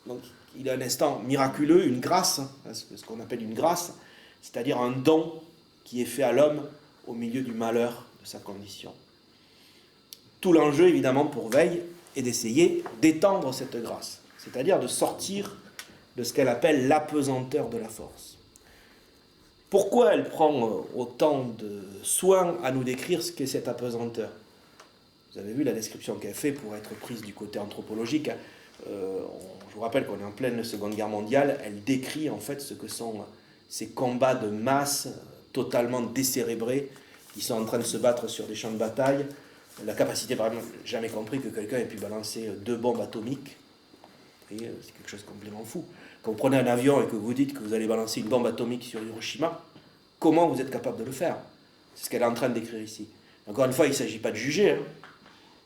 B: donc il y a un instant miraculeux, une grâce, ce qu'on appelle une grâce, c'est-à-dire un don qui est fait à l'homme au milieu du malheur de sa condition. Tout l'enjeu, évidemment, pour Weil est d'essayer d'étendre cette grâce, c'est-à-dire de sortir de ce qu'elle appelle l'apesanteur de la force. Pourquoi elle prend autant de soin à nous décrire ce qu'est cette apesanteur? Vous avez vu la description qu'elle fait pour être prise du côté anthropologique. Je vous rappelle qu'on est en pleine Seconde Guerre mondiale. Elle décrit en fait ce que sont ces combats de masse totalement décérébrés qui sont en train de se battre sur des champs de bataille. La capacité, par exemple, jamais compris que quelqu'un ait pu balancer 2 bombes atomiques. Et c'est quelque chose de complètement fou. Quand vous prenez un avion et que vous dites que vous allez balancer une bombe atomique sur Hiroshima, comment vous êtes capable de le faire? C'est ce qu'elle est en train de décrire ici. Encore une fois, il ne s'agit pas de juger, hein,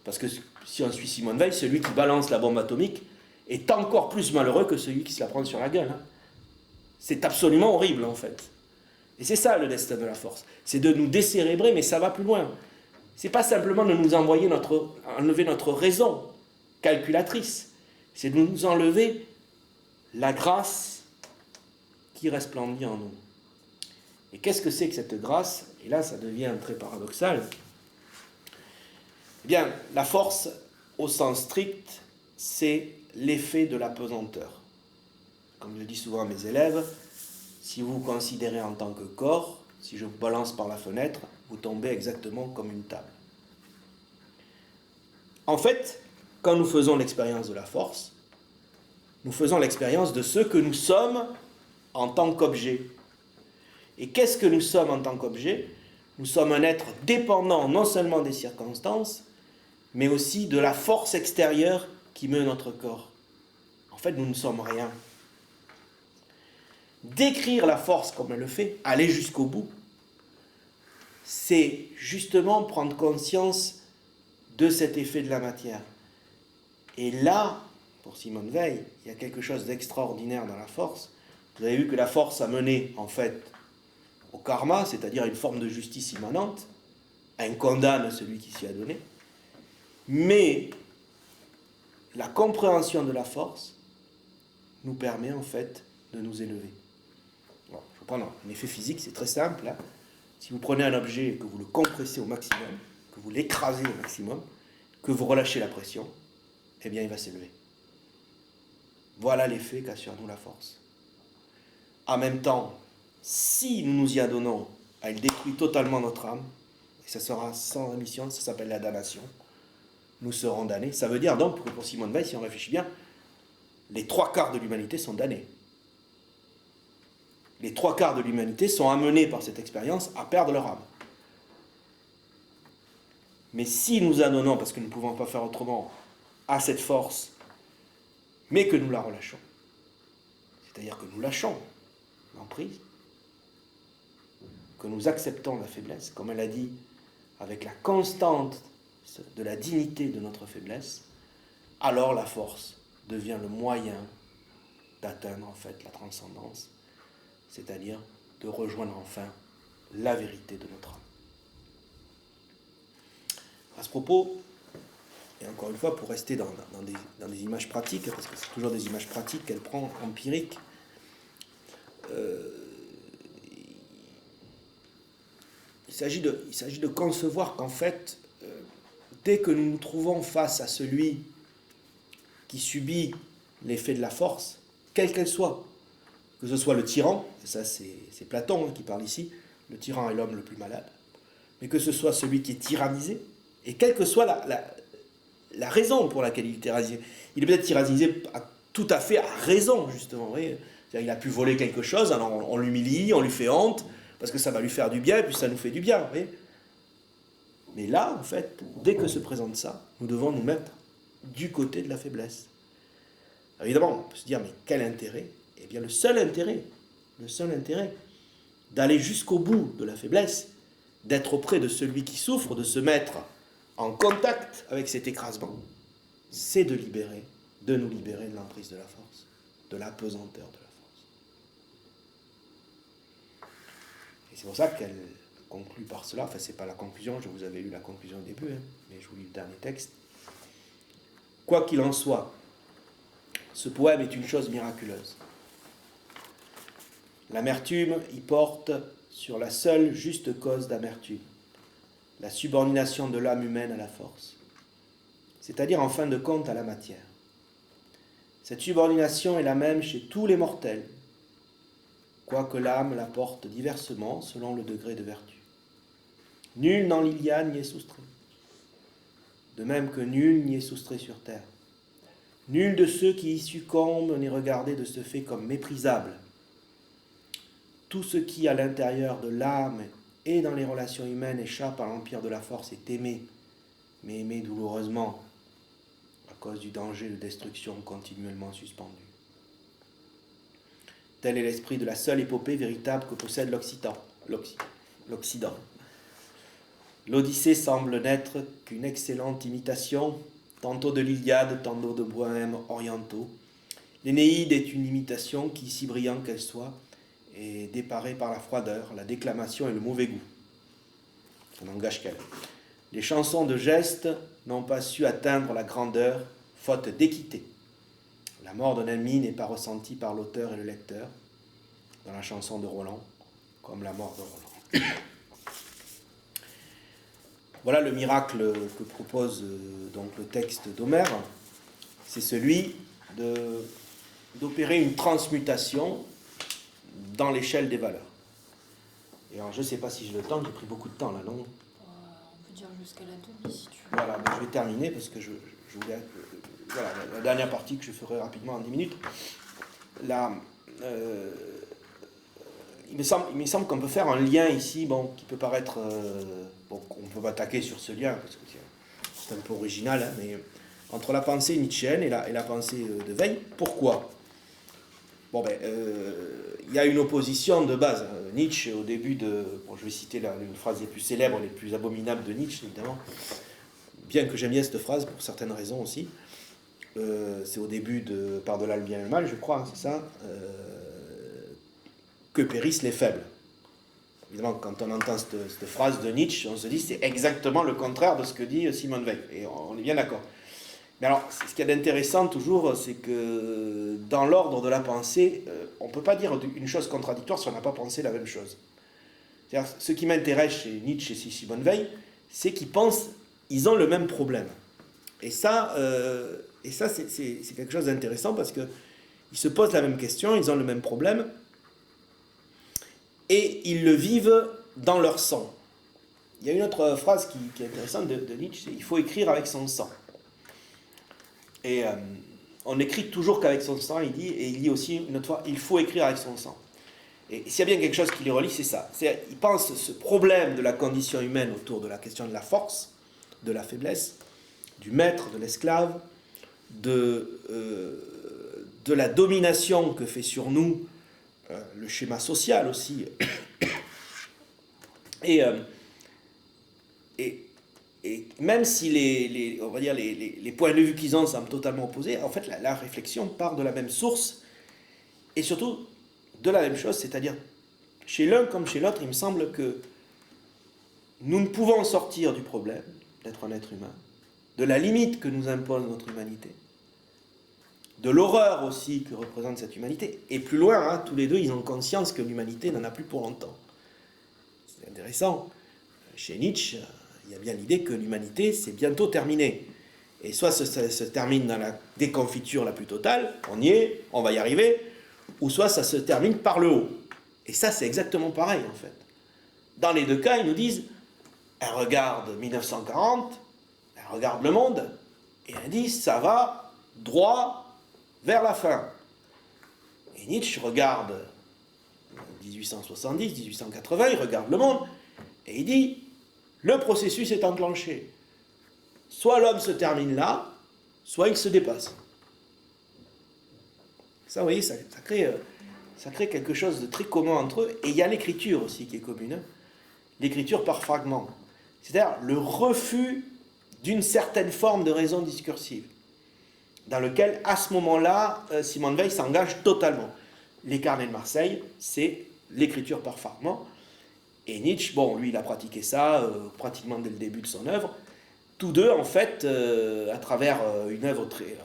B: parce que si on suit Simone Weil, celui qui balance la bombe atomique est encore plus malheureux que celui qui se la prend sur la gueule. Hein. C'est absolument horrible, en fait. Et c'est ça le destin de la force. C'est de nous décérébrer, mais ça va plus loin. C'est pas simplement de nous enlever notre raison calculatrice. C'est de nous enlever la grâce qui resplendit en nous. Et qu'est-ce que c'est que cette grâce? Et là, ça devient très paradoxal. Eh bien, la force, au sens strict, c'est l'effet de l'apesanteur. Comme je dis souvent à mes élèves, si vous vous considérez en tant que corps, si je vous balance par la fenêtre, vous tombez exactement comme une table. En fait, quand nous faisons l'expérience de la force, nous faisons l'expérience de ce que nous sommes en tant qu'objet. Et qu'est-ce que nous sommes en tant qu'objet? Nous sommes un être dépendant non seulement des circonstances, mais aussi de la force extérieure qui meut notre corps. En fait, nous ne sommes rien. Décrire la force comme elle le fait, aller jusqu'au bout, c'est justement prendre conscience de cet effet de la matière. Et là, pour Simone Weil, il y a quelque chose d'extraordinaire dans la force. Vous avez vu que la force a mené, en fait, au karma, c'est-à-dire une forme de justice immanente. Elle condamne celui qui s'y a donné. Mais la compréhension de la force nous permet, en fait, de nous élever. Bon, je vais prendre un effet physique, c'est très simple. Hein. Si vous prenez un objet et que vous le compressez au maximum, que vous l'écrasez au maximum, que vous relâchez la pression, eh bien, il va s'élever. Voilà l'effet qu'a sur nous la force. En même temps, si nous nous y adonnons, elle détruit totalement notre âme, et ça sera sans rémission, ça s'appelle la damnation. Nous serons damnés. Ça veut dire donc que pour Simone Weil, si on réfléchit bien, les 3/4 de l'humanité sont damnés. Les 3/4 de l'humanité sont amenés par cette expérience à perdre leur âme. Mais si nous adonnons, parce que nous ne pouvons pas faire autrement, à cette force, mais que nous la relâchons, c'est-à-dire que nous lâchons l'emprise, que nous acceptons la faiblesse, comme elle a dit, avec la constante de la dignité de notre faiblesse, alors la force devient le moyen d'atteindre en fait la transcendance, c'est-à-dire de rejoindre enfin la vérité de notre âme. À ce propos, et encore une fois, pour rester dans des images pratiques, parce que c'est toujours des images pratiques qu'elle prend, empiriques, il s'agit de concevoir qu'en fait, dès que nous nous trouvons face à celui qui subit l'effet de la force, quelle qu'elle soit. Que ce soit le tyran, et ça c'est Platon qui parle ici, le tyran est l'homme le plus malade, mais que ce soit celui qui est tyrannisé, et quelle que soit la raison pour laquelle il est tyrannisé. Il est peut-être tyrannisé tout à fait à raison, justement. Vous voyez, il a pu voler quelque chose, alors on l'humilie, on lui fait honte, parce que ça va lui faire du bien, et puis ça nous fait du bien. Vous voyez. Mais là, en fait, dès que se présente ça, nous devons nous mettre du côté de la faiblesse. Alors évidemment, on peut se dire, mais quel intérêt? Eh bien, le seul intérêt d'aller jusqu'au bout de la faiblesse, d'être auprès de celui qui souffre, de se mettre en contact avec cet écrasement, c'est de nous libérer de l'emprise de la force, de la pesanteur de la force. Et c'est pour ça qu'elle conclut par cela, enfin c'est pas la conclusion, je vous avais lu la conclusion au début, mais je vous lis le dernier texte. Quoi qu'il en soit, ce poème est une chose miraculeuse. L'amertume y porte sur la seule juste cause d'amertume, la subordination de l'âme humaine à la force, c'est-à-dire en fin de compte à la matière. Cette subordination est la même chez tous les mortels, quoique l'âme la porte diversement selon le degré de vertu. Nul dans l'Iliade n'y est soustrait, de même que nul n'y est soustrait sur terre. Nul de ceux qui y succombent n'est regardé de ce fait comme méprisable. Tout ce qui, à l'intérieur de l'âme et dans les relations humaines, échappe à l'empire de la force est aimé, mais aimé douloureusement, à cause du danger de destruction continuellement suspendu. Tel est l'esprit de la seule épopée véritable que possède l'Occident. L'Odyssée semble n'être qu'une excellente imitation, tantôt de l'Iliade, tantôt de poèmes orientaux. L'Énéide est une imitation qui, si brillante qu'elle soit, est déparée par la froideur, la déclamation et le mauvais goût. Ça n'engage qu'elle. Les chansons de geste n'ont pas su atteindre la grandeur, faute d'équité. La mort d'un ennemi n'est pas ressentie par l'auteur et le lecteur, dans la chanson de Roland, comme la mort de Roland. Voilà le miracle que propose donc le texte d'Homère. C'est celui d'opérer une transmutation dans l'échelle des valeurs. Et alors, je ne sais pas si j'ai le temps, j'ai pris beaucoup de temps là, non?
A: On peut dire jusqu'à la demi si tu veux.
B: Voilà, mais je vais terminer parce que je voulais. Voilà, la dernière partie que je ferai rapidement en 10 minutes. Là, il me semble qu'on peut faire un lien ici, bon, qui peut paraître. Bon, on peut attaquer sur ce lien, parce que c'est un peu original, hein, mais entre la pensée nietzschéenne et la pensée de Weil. Pourquoi? Bon, il y a une opposition de base. Nietzsche, au début de... Bon, je vais citer une phrase les plus célèbres, les plus abominables de Nietzsche, évidemment. Bien que j'aime bien cette phrase, pour certaines raisons aussi. C'est au début de Par-delà le bien et le mal, je crois, hein, c'est ça. Que périssent les faibles. Évidemment, quand on entend cette phrase de Nietzsche, on se dit c'est exactement le contraire de ce que dit Simone Weil. Et on est bien d'accord. Mais alors, ce qu'il y a d'intéressant toujours, c'est que dans l'ordre de la pensée, on ne peut pas dire une chose contradictoire si on n'a pas pensé la même chose. C'est-à-dire, ce qui m'intéresse chez Nietzsche et chez Simone Weil, c'est qu'ils pensent, ils ont le même problème. Et ça c'est quelque chose d'intéressant parce qu'ils se posent la même question, ils ont le même problème, et ils le vivent dans leur sang. Il y a une autre phrase qui est intéressante de Nietzsche, c'est « il faut écrire avec son sang ». Et on n'écrit toujours qu'avec son sang, il dit, et il dit aussi une autre fois, il faut écrire avec son sang. Et s'il y a bien quelque chose qui les relie, c'est ça. Il pense ce problème de la condition humaine autour de la question de la force, de la faiblesse, du maître, de l'esclave, de la domination que fait sur nous le schéma social aussi. Et même si on va dire les points de vue qu'ils ont semblent totalement opposés, en fait, la réflexion part de la même source et surtout de la même chose, c'est-à-dire chez l'un comme chez l'autre, il me semble que nous ne pouvons sortir du problème d'être un être humain, de la limite que nous impose notre humanité, de l'horreur aussi que représente cette humanité. Et plus loin, hein, tous les deux, ils ont conscience que l'humanité n'en a plus pour longtemps. C'est intéressant. Chez Nietzsche, il y a bien l'idée que l'humanité, c'est bientôt terminé. Et soit ça se termine dans la déconfiture la plus totale, on y est, on va y arriver, ou soit ça se termine par le haut. Et ça, c'est exactement pareil, en fait. Dans les deux cas, ils nous disent, elle regarde 1940, elle regarde le monde, et elle dit, ça va droit vers la fin. Et Nietzsche regarde 1870, 1880, il regarde le monde, et il dit, le processus est enclenché. Soit l'homme se termine là, soit il se dépasse. Ça, vous voyez, ça crée quelque chose de très commun entre eux. Et il y a l'écriture aussi qui est commune. L'écriture par fragments. C'est-à-dire le refus d'une certaine forme de raison discursive, dans lequel, à ce moment-là, Simone Weil s'engage totalement. Les carnets de Marseille, c'est l'écriture par fragments. Et Nietzsche, bon, lui, il a pratiqué ça pratiquement dès le début de son œuvre. Tous deux, en fait, à travers une œuvre très...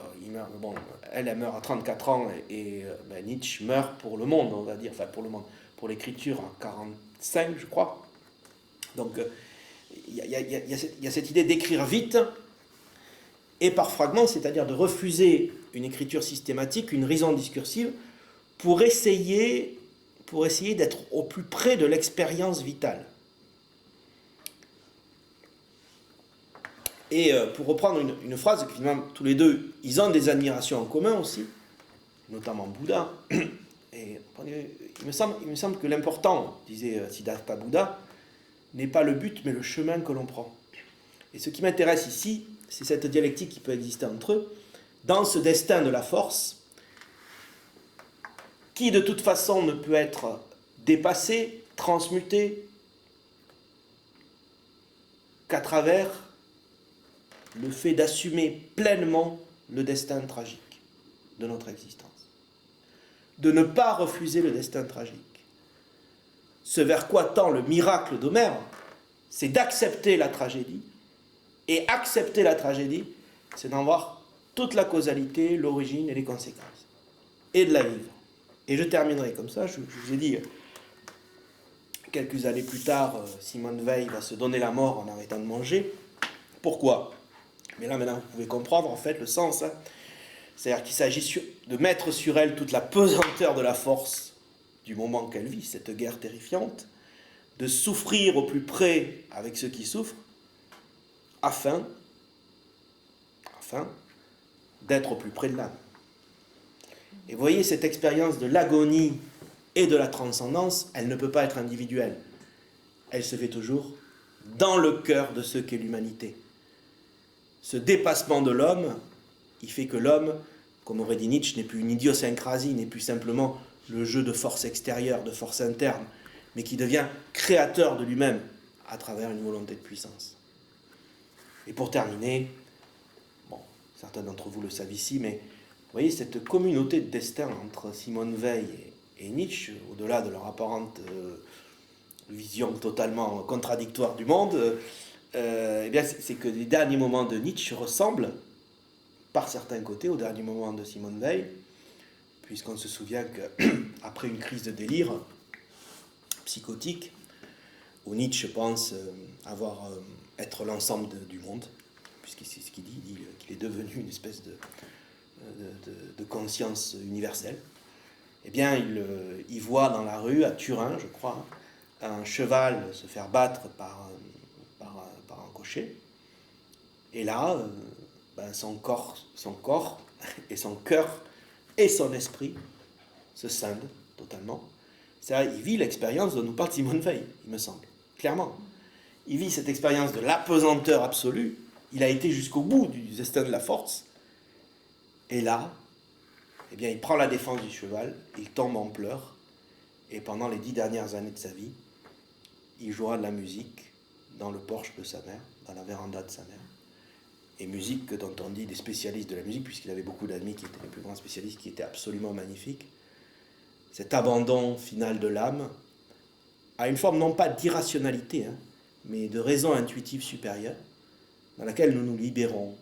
B: elle meurt à 34 ans et Nietzsche meurt pour le monde, on va dire, enfin pour le monde, pour l'écriture à 45, je crois. Donc, il y a cette idée d'écrire vite et par fragments, c'est-à-dire de refuser une écriture systématique, une raison discursive, pour essayer d'être au plus près de l'expérience vitale. Et pour reprendre une phrase que finalement tous les deux, ils ont des admirations en commun aussi, notamment Bouddha. Et il me semble que l'important, disait Siddhartha Bouddha, n'est pas le but mais le chemin que l'on prend. Et ce qui m'intéresse ici, c'est cette dialectique qui peut exister entre eux, dans ce destin de la force, qui de toute façon ne peut être dépassé, transmuté, qu'à travers le fait d'assumer pleinement le destin tragique de notre existence. De ne pas refuser le destin tragique. Ce vers quoi tend le miracle d'Homère, c'est d'accepter la tragédie. Et accepter la tragédie, c'est d'en voir toute la causalité, l'origine et les conséquences. Et de la vivre. Et je terminerai comme ça, je vous ai dit, quelques années plus tard, Simone Weil va se donner la mort en arrêtant de manger. Pourquoi ? Mais là, maintenant, vous pouvez comprendre, en fait, le sens. Hein. C'est-à-dire qu'il s'agit de mettre sur elle toute la pesanteur de la force du moment qu'elle vit, cette guerre terrifiante, de souffrir au plus près avec ceux qui souffrent, afin d'être au plus près de l'âme. Et vous voyez, cette expérience de l'agonie et de la transcendance, elle ne peut pas être individuelle. Elle se fait toujours dans le cœur de ce qu'est l'humanité. Ce dépassement de l'homme, il fait que l'homme, comme aurait dit Nietzsche, n'est plus une idiosyncrasie, n'est plus simplement le jeu de force extérieure, de force interne, mais qui devient créateur de lui-même à travers une volonté de puissance. Et pour terminer, bon, certains d'entre vous le savent ici, mais vous voyez cette communauté de destin entre Simone Weil et Nietzsche, au-delà de leur apparente vision totalement contradictoire du monde, eh bien, c'est que les derniers moments de Nietzsche ressemblent, par certains côtés, aux derniers moments de Simone Weil, puisqu'on se souvient qu'après une crise de délire psychotique, où Nietzsche pense être l'ensemble du monde, puisque c'est ce qu'il dit, il dit qu'il est devenu une espèce de conscience universelle, eh bien, il voit dans la rue, à Turin, je crois, un cheval se faire battre par un cocher. Et là, son corps et son cœur et son esprit se scindent totalement. C'est-à-dire, il vit l'expérience dont nous parle Simone Weil, il me semble, clairement. Il vit cette expérience de l'apesanteur absolue. Il a été jusqu'au bout du destin de la force. Et là, eh bien, il prend la défense du cheval, il tombe en pleurs, et pendant les 10 dernières années de sa vie, il jouera de la musique dans le porche de sa mère, dans la véranda de sa mère. Et musique dont on dit des spécialistes de la musique, puisqu'il avait beaucoup d'amis qui étaient les plus grands spécialistes, qui étaient absolument magnifiques. Cet abandon final de l'âme a une forme non pas d'irrationalité, mais de raison intuitive supérieure, dans laquelle nous nous libérons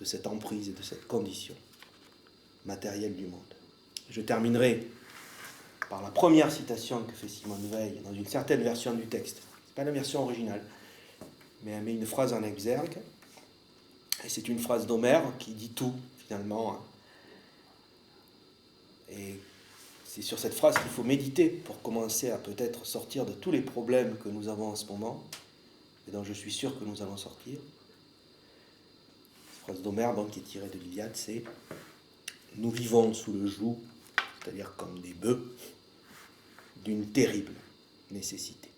B: de cette emprise et de cette condition matérielle du monde. Je terminerai par la première citation que fait Simone Weil dans une certaine version du texte. Ce n'est pas la version originale, mais elle met une phrase en exergue, et c'est une phrase d'Homère qui dit tout, finalement. Et c'est sur cette phrase qu'il faut méditer pour commencer à peut-être sortir de tous les problèmes que nous avons en ce moment, et dont je suis sûr que nous allons sortir. Cette phrase d'Homère, donc, qui est tirée de l'Iliade, c'est « Nous vivons sous le joug, c'est-à-dire comme des bœufs, d'une terrible nécessité. »